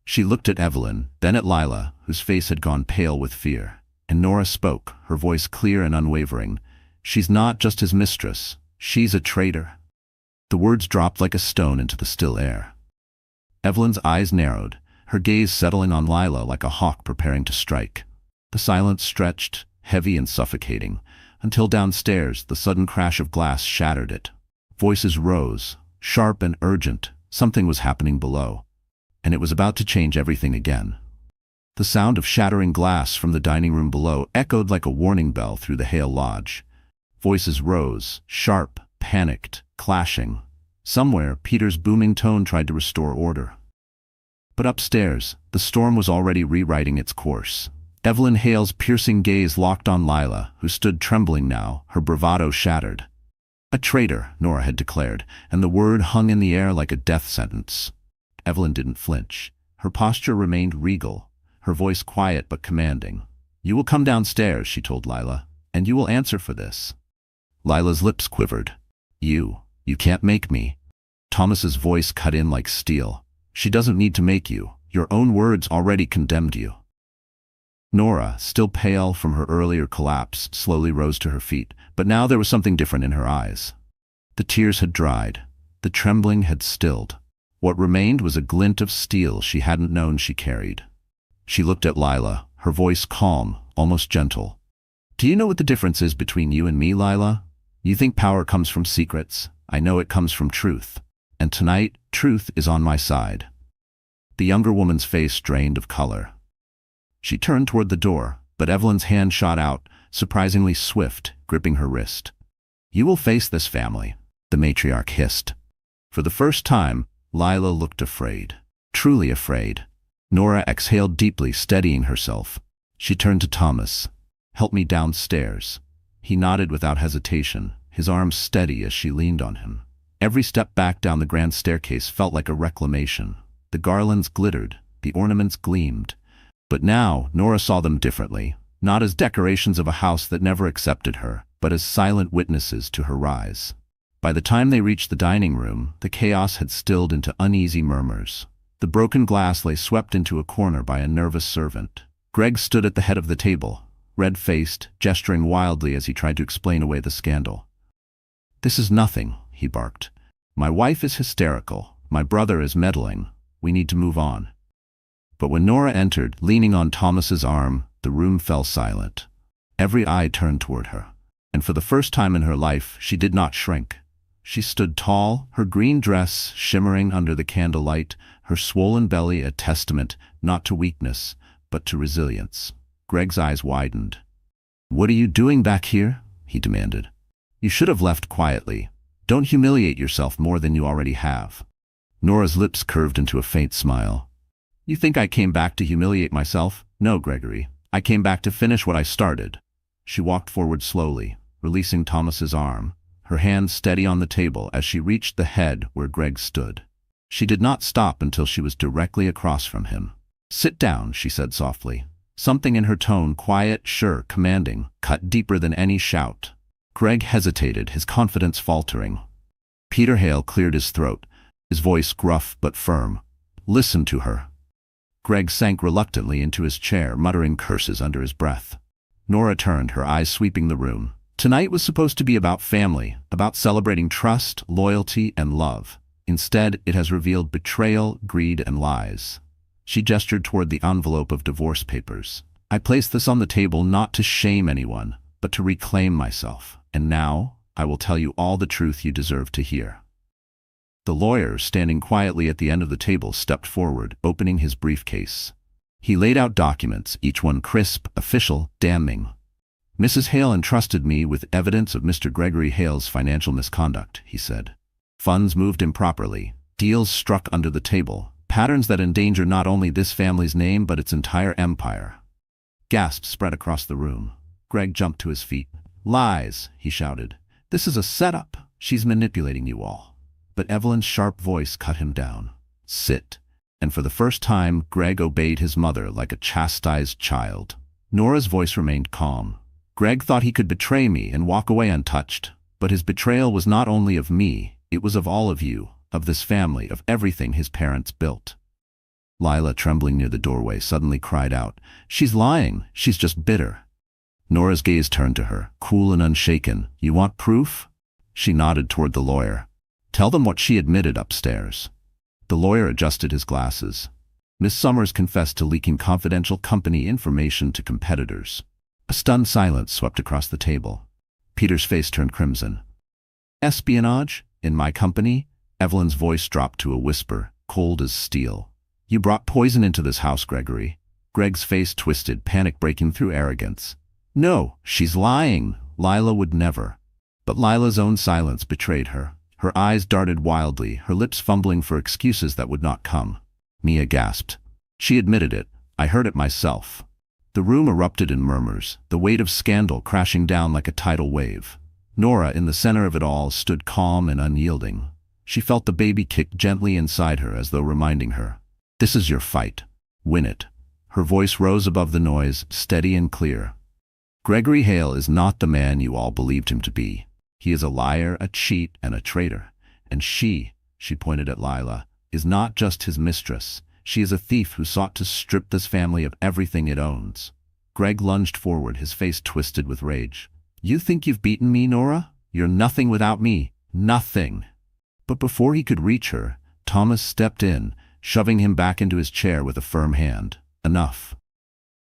Speaker 1: She looked at Evelyn, then at Lila, whose face had gone pale with fear. And Nora spoke, her voice clear and unwavering. "She's not just his mistress. She's a traitor." The words dropped like a stone into the still air. Evelyn's eyes narrowed, her gaze settling on Lila like a hawk preparing to strike. The silence stretched, heavy and suffocating, until downstairs the sudden crash of glass shattered it. Voices rose, sharp and urgent. Something was happening below, and it was about to change everything again. The sound of shattering glass from the dining room below echoed like a warning bell through the Hale Lodge. Voices rose, sharp, panicked, clashing. Somewhere, Peter's booming tone tried to restore order. But upstairs, the storm was already rewriting its course. Evelyn Hale's piercing gaze locked on Lila, who stood trembling now, her bravado shattered. "A traitor," Nora had declared, and the word hung in the air like a death sentence. Evelyn didn't flinch. Her posture remained regal, her voice quiet but commanding. "You will come downstairs," she told Lila, "and you will answer for this." Lila's lips quivered. You can't make me." Thomas's voice cut in like steel. "She doesn't need to make you. Your own words already condemned you." Nora, still pale from her earlier collapse, slowly rose to her feet, but now there was something different in her eyes. The tears had dried. The trembling had stilled. What remained was a glint of steel she hadn't known she carried. She looked at Lila, her voice calm, almost gentle. "Do you know what the difference is between you and me, Lila? You think power comes from secrets. I know it comes from truth. And tonight, truth is on my side." The younger woman's face drained of color. She turned toward the door, but Evelyn's hand shot out, surprisingly swift, gripping her wrist. "You will face this family," the matriarch hissed. For the first time, Lila looked afraid. Truly afraid. Nora exhaled deeply, steadying herself. She turned to Thomas. "Help me downstairs." He nodded without hesitation, his arms steady as she leaned on him. Every step back down the grand staircase felt like a reclamation. The garlands glittered, the ornaments gleamed. But now, Nora saw them differently. not as decorations of a house that never accepted her, but as silent witnesses to her rise. By the time they reached the dining room, the chaos had stilled into uneasy murmurs. The broken glass lay swept into a corner by a nervous servant. Greg stood at the head of the table, red-faced, gesturing wildly as he tried to explain away the scandal. "This is nothing," he barked. "My wife is hysterical. My brother is meddling. We need to move on." But when Nora entered, leaning on Thomas's arm, the room fell silent. Every eye turned toward her, and for the first time in her life, she did not shrink. She stood tall, her green dress shimmering under the candlelight, her swollen belly a testament not to weakness, but to resilience. Greg's eyes widened. "What are you doing back here?" he demanded. "You should have left quietly. Don't humiliate yourself more than you already have." Nora's lips curved into a faint smile. "You think I came back to humiliate myself? No, Gregory. I came back to finish what I started." She walked forward slowly, releasing Thomas's arm, her hand steady on the table as she reached the head where Greg stood. She did not stop until she was directly across from him. "Sit down," she said softly. Something in her tone, quiet, sure, commanding, cut deeper than any shout. Greg hesitated, his confidence faltering. Peter Hale cleared his throat, his voice gruff but firm. "Listen to her." Greg sank reluctantly into his chair, muttering curses under his breath. Nora turned, her eyes sweeping the room. Tonight was supposed to be about family, about celebrating trust, loyalty, and love. Instead, it has revealed betrayal, greed, and lies. She gestured toward the envelope of divorce papers. "I placed this on the table not to shame anyone, but to reclaim myself. And now, I will tell you all the truth you deserve to hear." The lawyer, standing quietly at the end of the table, stepped forward, opening his briefcase. He laid out documents, each one crisp, official, damning. "Mrs. Hale entrusted me with evidence of Mr. Gregory Hale's financial misconduct," he said. "Funds moved improperly, deals struck under the table, patterns that endanger not only this family's name but its entire empire." Gasps spread across the room. Greg jumped to his feet. "Lies," he shouted. "This is a setup. She's manipulating you all." But Evelyn's sharp voice cut him down. "Sit." And for the first time, Greg obeyed his mother like a chastised child. Nora's voice remained calm. "Greg thought he could betray me and walk away untouched. But his betrayal was not only of me, it was of all of you, of this family, of everything his parents built." Lila, trembling near the doorway, suddenly cried out, "She's lying. She's just bitter." Nora's gaze turned to her, cool and unshaken. "You want proof?" She nodded toward the lawyer. "Tell them what she admitted upstairs." The lawyer adjusted his glasses. "Miss Summers confessed to leaking confidential company information to competitors." A stunned silence swept across the table. Peter's face turned crimson. "Espionage? In my company?" Evelyn's voice dropped to a whisper, cold as steel. "You brought poison into this house, Gregory." Greg's face twisted, panic breaking through arrogance. "No, she's lying. Lila would never." But Lila's own silence betrayed her. Her eyes darted wildly, her lips fumbling for excuses that would not come. Mia gasped. "She admitted it. I heard it myself." The room erupted in murmurs, the weight of scandal crashing down like a tidal wave. Nora, in the center of it all, stood calm and unyielding. She felt the baby kick gently inside her as though reminding her, "This is your fight. Win it." Her voice rose above the noise, steady and clear. "Gregory Hale is not the man you all believed him to be. He is a liar, a cheat, and a traitor. And she pointed at Lila, is not just his mistress. She is a thief who sought to strip this family of everything it owns." Greg lunged forward, his face twisted with rage. "You think you've beaten me, Nora? You're nothing without me. Nothing." But before he could reach her, Thomas stepped in, shoving him back into his chair with a firm hand. "Enough."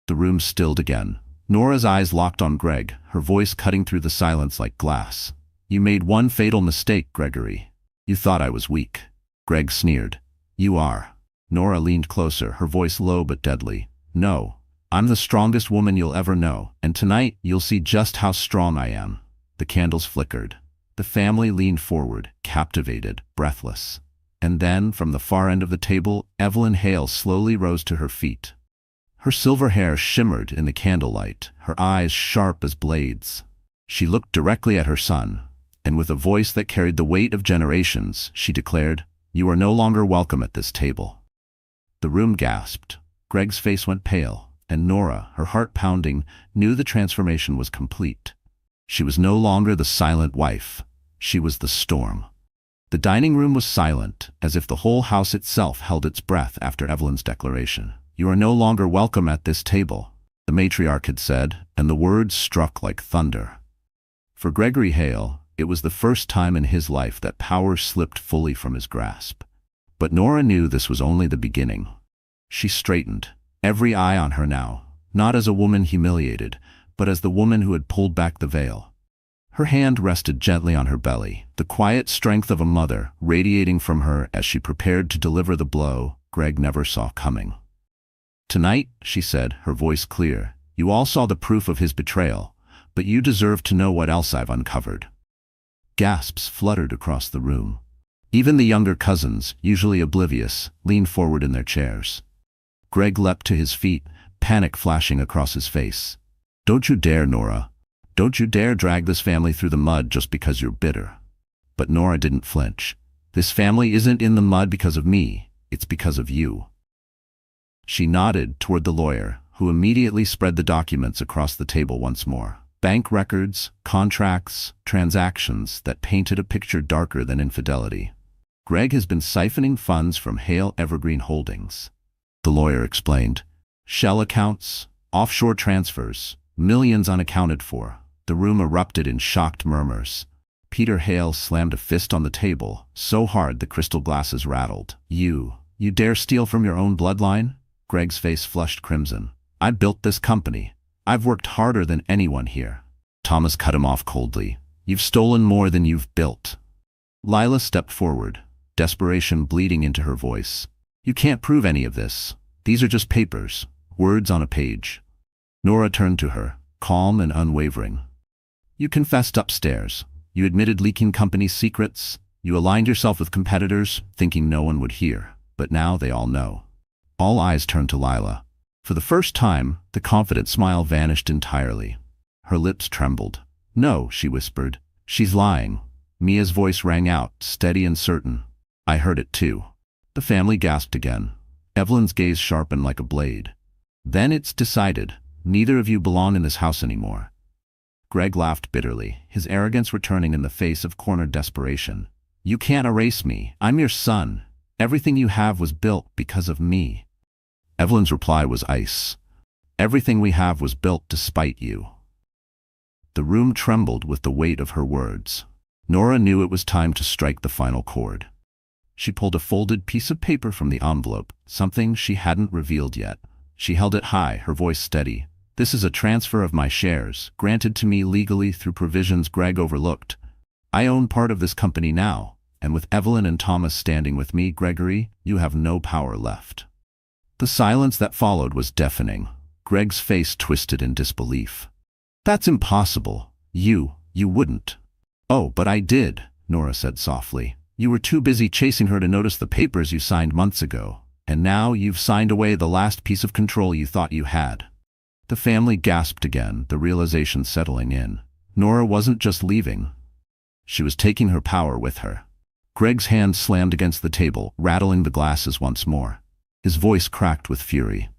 Speaker 1: The room stilled again. Nora's eyes locked on Greg, her voice cutting through the silence like glass. "You made one fatal mistake, Gregory. You thought I was weak." Greg sneered. "You are." Nora leaned closer, her voice low but deadly. "No, I'm the strongest woman you'll ever know, and tonight you'll see just how strong I am." The candles flickered. The family leaned forward, captivated, breathless. And then, from the far end of the table, Evelyn Hale slowly rose to her feet. Her silver hair shimmered in the candlelight, her eyes sharp as blades. She looked directly at her son, and with a voice that carried the weight of generations, she declared, "You are no longer welcome at this table." The room gasped. Greg's face went pale. and Nora, her heart pounding, knew the transformation was complete. She was no longer the silent wife. She was the storm. The dining room was silent, as if the whole house itself held its breath after Evelyn's declaration. "You are no longer welcome at this table," the matriarch had said, and the words struck like thunder. For Gregory Hale, it was the first time in his life that power slipped fully from his grasp. But Nora knew this was only the beginning. She straightened, every eye on her now, not as a woman humiliated, but as the woman who had pulled back the veil. Her hand rested gently on her belly, the quiet strength of a mother radiating from her as she prepared to deliver the blow Greg never saw coming. "Tonight," she said, her voice clear, "you all saw the proof of his betrayal, but you deserve to know what else I've uncovered." Gasps fluttered across the room. Even the younger cousins, usually oblivious, leaned forward in their chairs. Greg leapt to his feet, panic flashing across his face. "Don't you dare, Nora. Don't you dare drag this family through the mud just because you're bitter." But Nora didn't flinch. "This family isn't in the mud because of me. It's because of you." She nodded toward the lawyer, who immediately spread the documents across the table once more. Bank records, contracts, transactions that painted a picture darker than infidelity. "Greg has been siphoning funds from Hale Evergreen Holdings," the lawyer explained. "Shell accounts, offshore transfers, millions unaccounted for." The room erupted in shocked murmurs. Peter Hale slammed a fist on the table, so hard the crystal glasses rattled. You dare steal from your own bloodline?" Greg's face flushed crimson. "I built this company. I've worked harder than anyone here." Thomas cut him off coldly. "You've stolen more than you've built." Lila stepped forward, desperation bleeding into her voice. "You can't prove any of this. These are just papers, words on a page." Nora turned to her, calm and unwavering. "You confessed upstairs. You admitted leaking company secrets. You aligned yourself with competitors, thinking no one would hear. But now they all know." All eyes turned to Lila. For the first time, the confident smile vanished entirely. Her lips trembled. "No," she whispered. "She's lying." Mia's voice rang out, steady and certain. "I heard it too." The family gasped again. Evelyn's gaze sharpened like a blade. "Then it's decided. Neither of you belong in this house anymore." Greg laughed bitterly, his arrogance returning in the face of cornered desperation. "You can't erase me. I'm your son. Everything you have was built because of me." Evelyn's reply was ice. "Everything we have was built despite you." The room trembled with the weight of her words. Nora knew it was time to strike the final chord. She pulled a folded piece of paper from the envelope, something she hadn't revealed yet. She held it high, her voice steady. "This is a transfer of my shares, granted to me legally through provisions Greg overlooked. I own part of this company now, and with Evelyn and Thomas standing with me, Gregory, you have no power left." The silence that followed was deafening. Greg's face twisted in disbelief. "That's impossible. You wouldn't." "Oh, but I did," Nora said softly. "You were too busy chasing her to notice the papers you signed months ago. And now you've signed away the last piece of control you thought you had." The family gasped again, the realization settling in. Nora wasn't just leaving. She was taking her power with her. Greg's hand slammed against the table, rattling the glasses once more. His voice cracked with fury.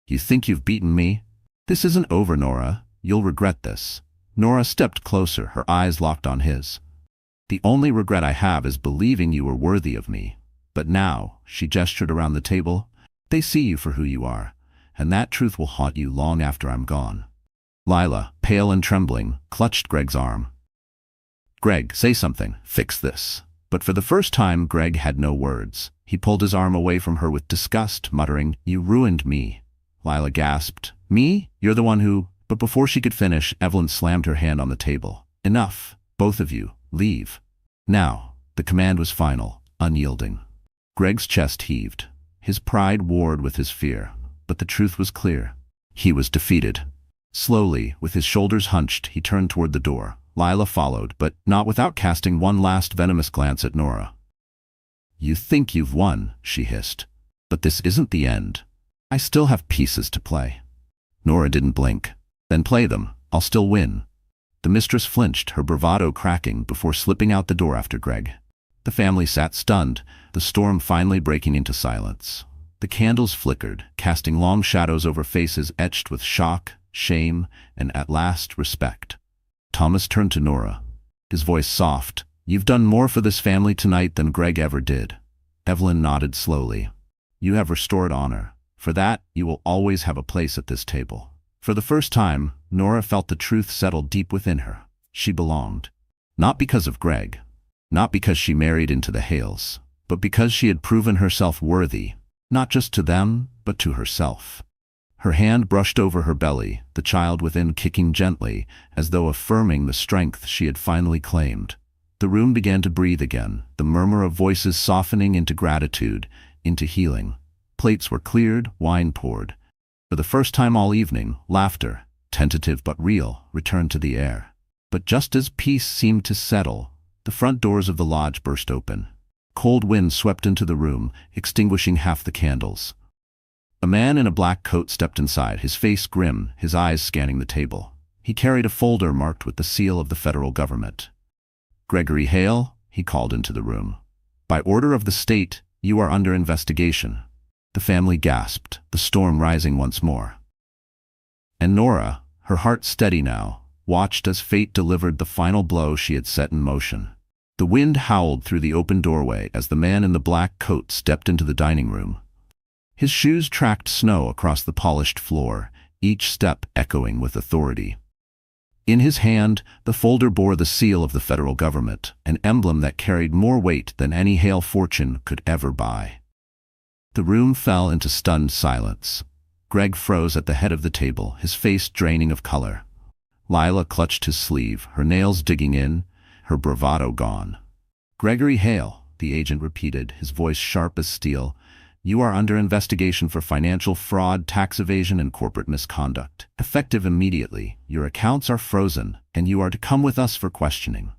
Speaker 1: "You think you've beaten me? This isn't over, Nora. You'll regret this." Nora stepped closer, her eyes locked on his. "The only regret I have is believing you were worthy of me. But now," she gestured around the table, "they see you for who you are, and that truth will haunt you long after I'm gone." Lila, pale and trembling, clutched Greg's arm. "Greg, say something. Fix this." But for the first time, Greg had no words. He pulled his arm away from her with disgust, muttering, "You ruined me." Lila gasped. "Me? You're the one who—" But before she could finish, Evelyn slammed her hand on the table. "Enough. Both of you. Leave. Now." The command was final, unyielding. Greg's chest heaved. His pride warred with his fear. But the truth was clear. He was defeated. Slowly, with his shoulders hunched, he turned toward the door. Lila followed, but not without casting one last venomous glance at Nora. "You think you've won," she hissed. "But this isn't the end. I still have pieces to play." Nora didn't blink. "Then play them. I'll still win." The mistress flinched, her bravado cracking, before slipping out the door after Greg. The family sat stunned, the storm finally breaking into silence. The candles flickered, casting long shadows over faces etched with shock, shame, and at last respect. Thomas turned to Nora, his voice soft. "You've done more for this family tonight than Greg ever did." Evelyn nodded slowly. "You have restored honor. For that, you will always have a place at this table." For the first time, Nora felt the truth settle deep within her. She belonged. Not because of Greg. Not because she married into the Hales. But because she had proven herself worthy, not just to them, but to herself. Her hand brushed over her belly, the child within kicking gently, as though affirming the strength she had finally claimed. The room began to breathe again, the murmur of voices softening into gratitude, into healing. Plates were cleared, wine poured. For the first time all evening, laughter, tentative but real, returned to the air. But just as peace seemed to settle, the front doors of the lodge burst open. Cold wind swept into the room, extinguishing half the candles. A man in a black coat stepped inside, his face grim, his eyes scanning the table. He carried a folder marked with the seal of the federal government. "Gregory Hale," he called into the room. "By order of the state, you are under investigation." The family gasped, the storm rising once more. And Nora, her heart steady now, watched as fate delivered the final blow she had set in motion. The wind howled through the open doorway as the man in the black coat stepped into the dining room. His shoes tracked snow across the polished floor, each step echoing with authority. In his hand, the folder bore the seal of the federal government, an emblem that carried more weight than any Hale fortune could ever buy. The room fell into stunned silence. Greg froze at the head of the table, his face draining of color. Lila clutched his sleeve, her nails digging in, her bravado gone. "Gregory Hale," the agent repeated, his voice sharp as steel. "You are under investigation for financial fraud, tax evasion, and corporate misconduct. Effective immediately. Your accounts are frozen, and you are to come with us for questioning."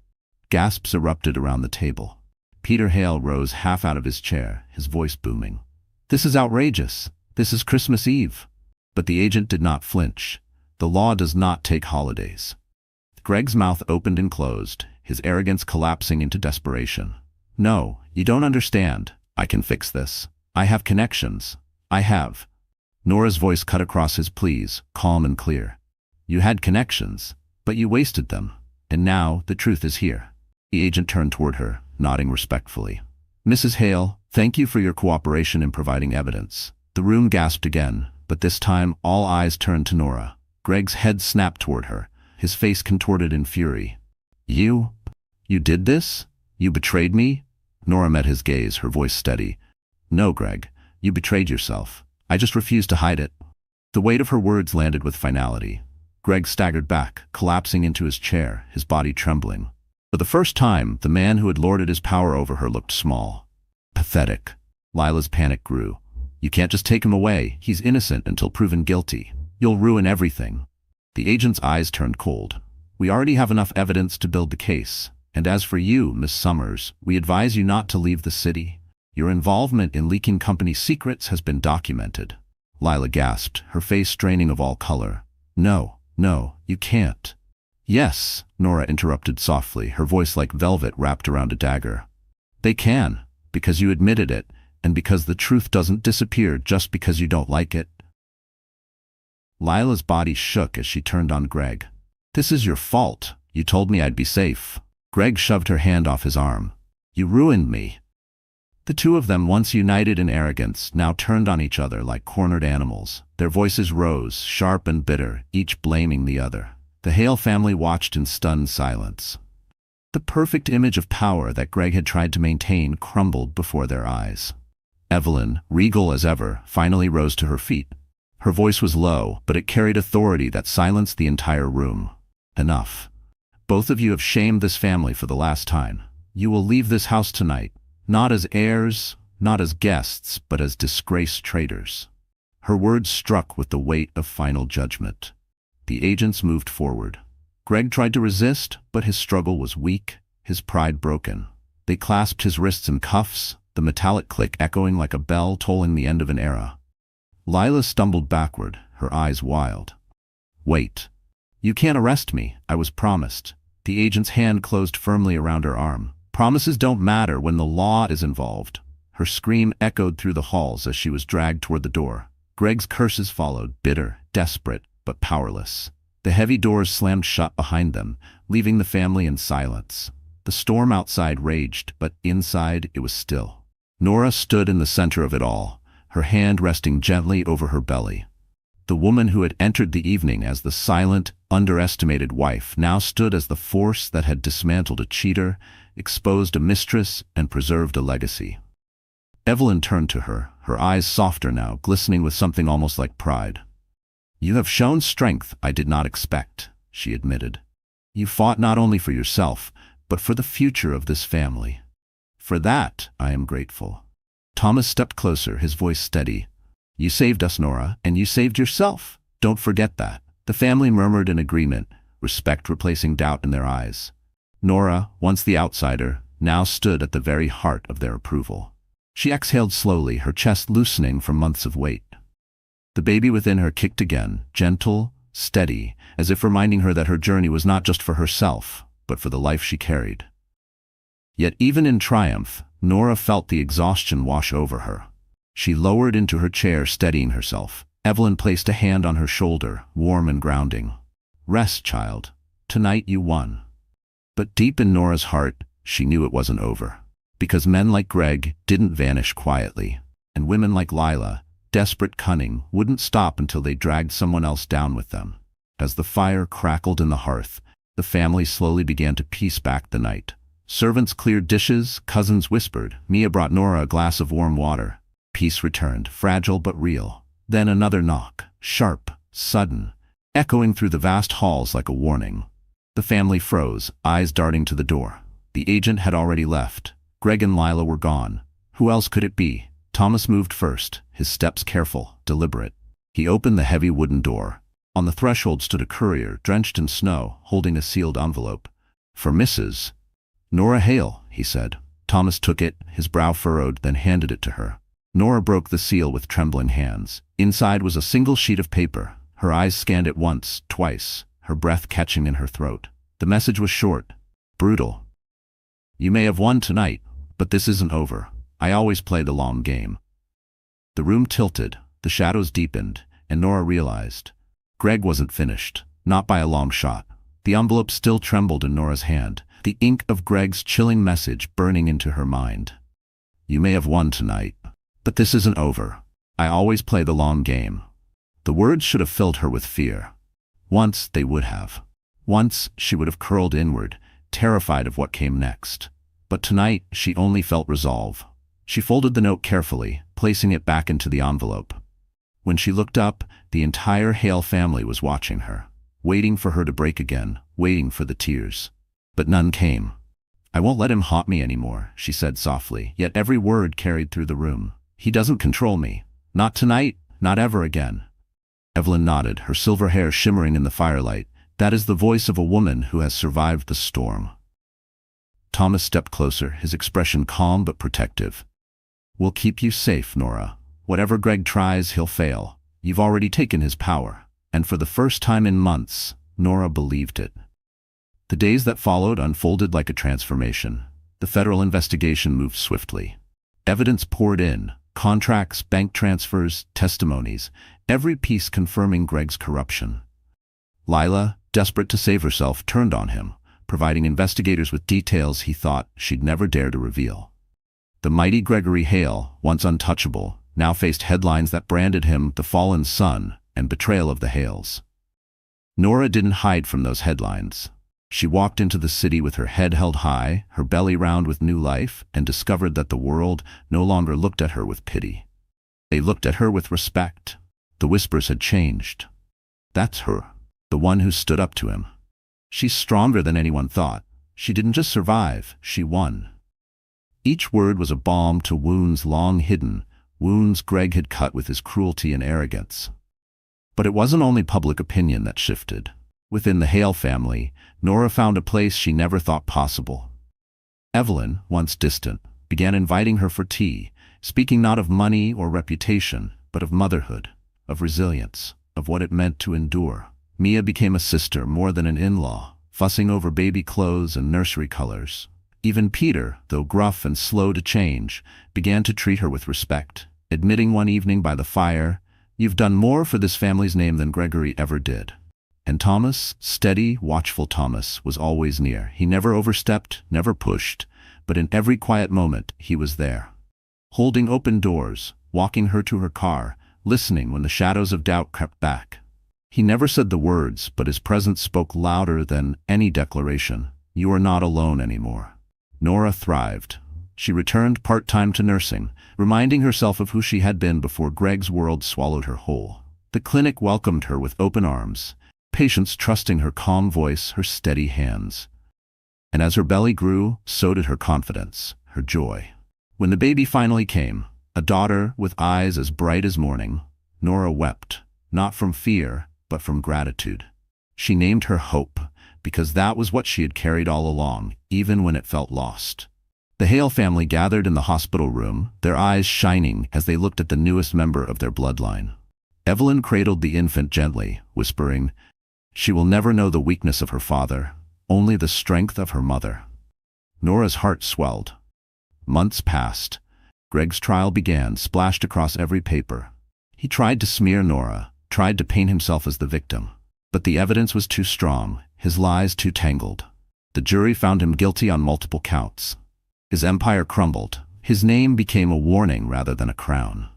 Speaker 1: Gasps erupted around the table. Peter Hale rose half out of his chair, his voice booming. "This is outrageous. This is Christmas Eve." But the agent did not flinch. The law does not take holidays. Greg's mouth opened and closed, his arrogance collapsing into desperation. "No, you don't understand. I can fix this. I have connections. I have." Nora's voice cut across his pleas, calm and clear. "You had connections, but you wasted them. And now the truth is here." The agent turned toward her, nodding respectfully. "Mrs. Hale, thank you for your cooperation in providing evidence." The room gasped again, but this time all eyes turned to Nora. Greg's head snapped toward her, his face contorted in fury. You did this? You betrayed me?" Nora met his gaze, her voice steady. "No, Greg, you betrayed yourself. I just refused to hide it." The weight of her words landed with finality. Greg staggered back, collapsing into his chair, his body trembling. For the first time, the man who had lorded his power over her looked small. Pathetic. Lila's panic grew. "You can't just take him away. He's innocent until proven guilty. You'll ruin everything." The agent's eyes turned cold. "We already have enough evidence to build the case. And as for you, Miss Summers, we advise you not to leave the city. Your involvement in leaking company secrets has been documented." Lila gasped, her face straining of all color. No, you can't." "Yes," Nora interrupted softly, her voice like velvet wrapped around a dagger. "They can, because you admitted it, and because the truth doesn't disappear just because you don't like it." Lila's body shook as she turned on Greg. "This is your fault. You told me I'd be safe." Greg shoved her hand off his arm. "You ruined me." The two of them, once united in arrogance, now turned on each other like cornered animals. Their voices rose, sharp and bitter, each blaming the other. The Hale family watched in stunned silence. The perfect image of power that Greg had tried to maintain crumbled before their eyes. Evelyn, regal as ever, finally rose to her feet. Her voice was low, but it carried authority that silenced the entire room. "Enough. Both of you have shamed this family for the last time. You will leave this house tonight, not as heirs, not as guests, but as disgraced traitors." Her words struck with the weight of final judgment. The agents moved forward. Greg tried to resist, but his struggle was weak, his pride broken. They clasped his wrists in cuffs, the metallic click echoing like a bell tolling the end of an era. Lila stumbled backward, her eyes wild. "Wait. You can't arrest me, I was promised." The agent's hand closed firmly around her arm. "Promises don't matter when the law is involved." Her scream echoed through the halls as she was dragged toward the door. Greg's curses followed, bitter, desperate, but powerless. The heavy doors slammed shut behind them, leaving the family in silence. The storm outside raged, but inside it was still. Nora stood in the center of it all, her hand resting gently over her belly. The woman who had entered the evening as the silent, underestimated wife now stood as the force that had dismantled a cheater, exposed a mistress, and preserved a legacy. Evelyn turned to her, her eyes softer now, glistening with something almost like pride. "You have shown strength I did not expect," she admitted. "You fought not only for yourself, but for the future of this family. For that, I am grateful." Thomas stepped closer, his voice steady. "You saved us, Nora, and you saved yourself. Don't forget that." The family murmured in agreement, respect replacing doubt in their eyes. Nora, once the outsider, now stood at the very heart of their approval. She exhaled slowly, her chest loosening from months of weight. The baby within her kicked again, gentle, steady, as if reminding her that her journey was not just for herself, but for the life she carried. Yet even in triumph, Nora felt the exhaustion wash over her. She lowered into her chair, steadying herself. Evelyn placed a hand on her shoulder, warm and grounding. "Rest, child. Tonight you won." But deep in Nora's heart, she knew it wasn't over. Because men like Greg didn't vanish quietly, and women like Lila, desperate cunning, wouldn't stop until they dragged someone else down with them. As the fire crackled in the hearth, the family slowly began to piece back the night. Servants cleared dishes, cousins whispered. Mia brought Nora a glass of warm water. Peace returned, fragile but real. Then another knock, sharp, sudden, echoing through the vast halls like a warning. The family froze, eyes darting to the door. The agent had already left. Greg and Lila were gone. Who else could it be? Thomas moved first, his steps careful, deliberate. He opened the heavy wooden door. On the threshold stood a courier, drenched in snow, holding a sealed envelope. "For Mrs. Nora Hale," he said. Thomas took it, his brow furrowed, then handed it to her. Nora broke the seal with trembling hands. Inside was a single sheet of paper. Her eyes scanned it once, twice, her breath catching in her throat. The message was short, brutal. "You may have won tonight, but this isn't over. I always play the long game." The room tilted, the shadows deepened, and Nora realized Greg wasn't finished, not by a long shot. The envelope still trembled in Nora's hand, the ink of Greg's chilling message burning into her mind. "You may have won tonight, but this isn't over. I always play the long game." The words should have filled her with fear. Once they would have. Once she would have curled inward, terrified of what came next. But tonight she only felt resolve. She folded the note carefully, placing it back into the envelope. When she looked up, the entire Hale family was watching her, waiting for her to break again, waiting for the tears. But none came. "I won't let him haunt me anymore," she said softly, yet every word carried through the room. "He doesn't control me. Not tonight, not ever again." Evelyn nodded, her silver hair shimmering in the firelight. "That is the voice of a woman who has survived the storm." Thomas stepped closer, his expression calm but protective. "We'll keep you safe, Nora. Whatever Greg tries, he'll fail. You've already taken his power." And for the first time in months, Nora believed it. The days that followed unfolded like a transformation. The federal investigation moved swiftly. Evidence poured in, contracts, bank transfers, testimonies, every piece confirming Greg's corruption. Lila, desperate to save herself, turned on him, providing investigators with details he thought she'd never dare to reveal. The mighty Gregory Hale, once untouchable, now faced headlines that branded him the fallen son and betrayal of the Hales. Nora didn't hide from those headlines. She walked into the city with her head held high, her belly round with new life, and discovered that the world no longer looked at her with pity. They looked at her with respect. The whispers had changed. "That's her, the one who stood up to him. She's stronger than anyone thought. She didn't just survive, she won." Each word was a balm to wounds long hidden, wounds Greg had cut with his cruelty and arrogance. But it wasn't only public opinion that shifted. Within the Hale family, Nora found a place she never thought possible. Evelyn, once distant, began inviting her for tea, speaking not of money or reputation, but of motherhood, of resilience, of what it meant to endure. Mia became a sister more than an in-law, fussing over baby clothes and nursery colors. Even Peter, though gruff and slow to change, began to treat her with respect, admitting one evening by the fire, "You've done more for this family's name than Gregory ever did." And Thomas, steady, watchful Thomas, was always near. He never overstepped, never pushed, but in every quiet moment he was there. Holding open doors, walking her to her car, listening when the shadows of doubt crept back. He never said the words, but his presence spoke louder than any declaration. "You are not alone anymore." Nora thrived. She returned part-time to nursing, reminding herself of who she had been before Greg's world swallowed her whole. The clinic welcomed her with open arms, patients trusting her calm voice, her steady hands. And as her belly grew, so did her confidence, her joy. When the baby finally came, a daughter with eyes as bright as morning, Nora wept, not from fear, but from gratitude. She named her Hope, because that was what she had carried all along, even when it felt lost. The Hale family gathered in the hospital room, their eyes shining as they looked at the newest member of their bloodline. Evelyn cradled the infant gently, whispering, "She will never know the weakness of her father, only the strength of her mother." Nora's heart swelled. Months passed. Greg's trial began, splashed across every paper. He tried to smear Nora, tried to paint himself as the victim. But the evidence was too strong, his lies too tangled. The jury found him guilty on multiple counts. His empire crumbled. His name became a warning rather than a crown.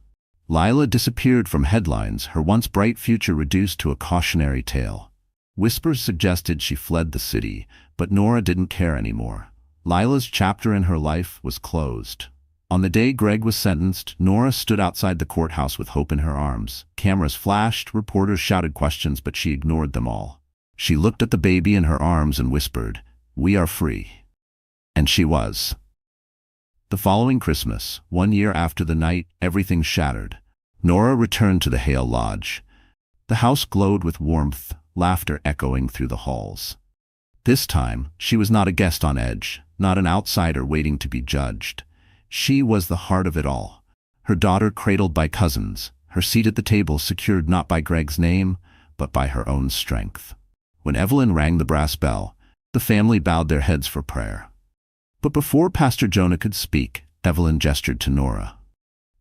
Speaker 1: Lila disappeared from headlines, her once bright future reduced to a cautionary tale. Whispers suggested she fled the city, but Nora didn't care anymore. Lila's chapter in her life was closed. On the day Greg was sentenced, Nora stood outside the courthouse with Hope in her arms. Cameras flashed, reporters shouted questions, but she ignored them all. She looked at the baby in her arms and whispered, "We are free." And she was. The following Christmas, 1 year after the night everything shattered, Nora returned to the Hale Lodge. The house glowed with warmth, laughter echoing through the halls. This time, she was not a guest on edge, not an outsider waiting to be judged. She was the heart of it all. Her daughter cradled by cousins, her seat at the table secured not by Greg's name, but by her own strength. When Evelyn rang the brass bell, the family bowed their heads for prayer. But before Pastor Jonah could speak, Evelyn gestured to Nora.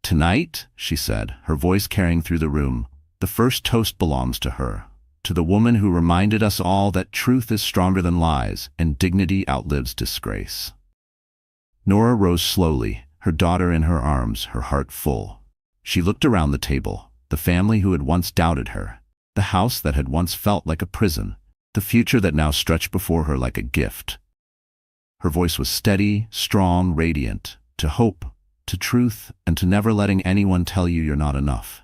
Speaker 1: "Tonight," she said, her voice carrying through the room, "the first toast belongs to her, to the woman who reminded us all that truth is stronger than lies and dignity outlives disgrace." Nora rose slowly, her daughter in her arms, her heart full. She looked around the table, the family who had once doubted her, the house that had once felt like a prison, the future that now stretched before her like a gift. Her voice was steady, strong, radiant, to hope, to truth, and to never letting anyone tell you you're not enough.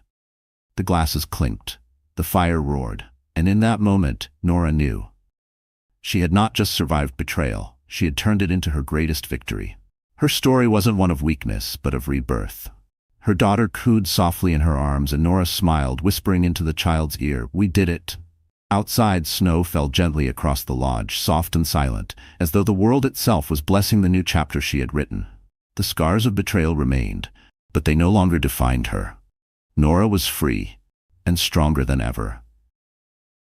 Speaker 1: The glasses clinked, the fire roared, and in that moment, Nora knew. She had not just survived betrayal, she had turned it into her greatest victory. Her story wasn't one of weakness, but of rebirth. Her daughter cooed softly in her arms, and Nora smiled, whispering into the child's ear, "We did it." Outside, snow fell gently across the lodge, soft and silent, as though the world itself was blessing the new chapter she had written. The scars of betrayal remained, but they no longer defined her. Nora was free, and stronger than ever.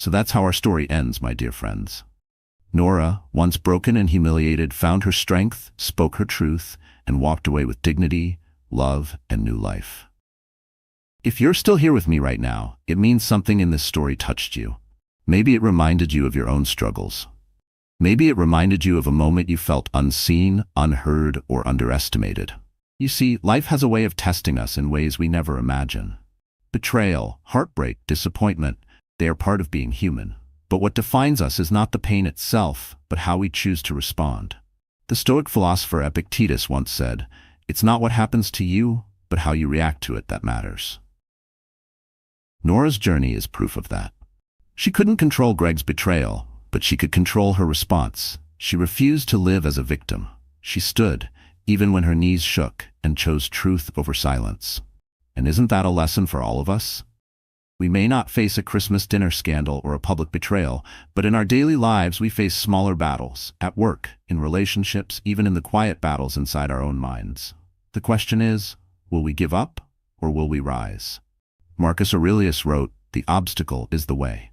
Speaker 1: So that's how our story ends, my dear friends. Nora, once broken and humiliated, found her strength, spoke her truth, and walked away with dignity, love, and new life. If you're still here with me right now, it means something in this story touched you. Maybe it reminded you of your own struggles. Maybe it reminded you of a moment you felt unseen, unheard, or underestimated. You see, life has a way of testing us in ways we never imagine. Betrayal, heartbreak, disappointment, they are part of being human. But what defines us is not the pain itself, but how we choose to respond. The Stoic philosopher Epictetus once said, "It's not what happens to you, but how you react to it that matters." Nora's journey is proof of that. She couldn't control Greg's betrayal, but she could control her response. She refused to live as a victim. She stood, even when her knees shook, and chose truth over silence. And isn't that a lesson for all of us? We may not face a Christmas dinner scandal or a public betrayal, but in our daily lives we face smaller battles, at work, in relationships, even in the quiet battles inside our own minds. The question is, will we give up, or will we rise? Marcus Aurelius wrote, "The obstacle is the way."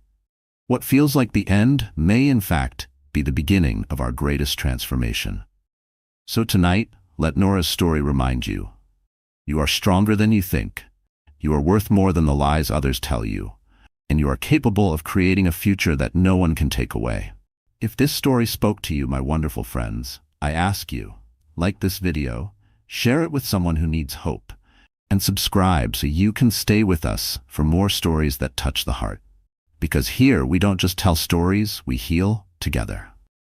Speaker 1: What feels like the end may, in fact, be the beginning of our greatest transformation. So tonight, let Nora's story remind you. You are stronger than you think. You are worth more than the lies others tell you. And you are capable of creating a future that no one can take away. If this story spoke to you, my wonderful friends, I ask you, like this video, share it with someone who needs hope, and subscribe so you can stay with us for more stories that touch the heart. Because here we don't just tell stories, we heal together.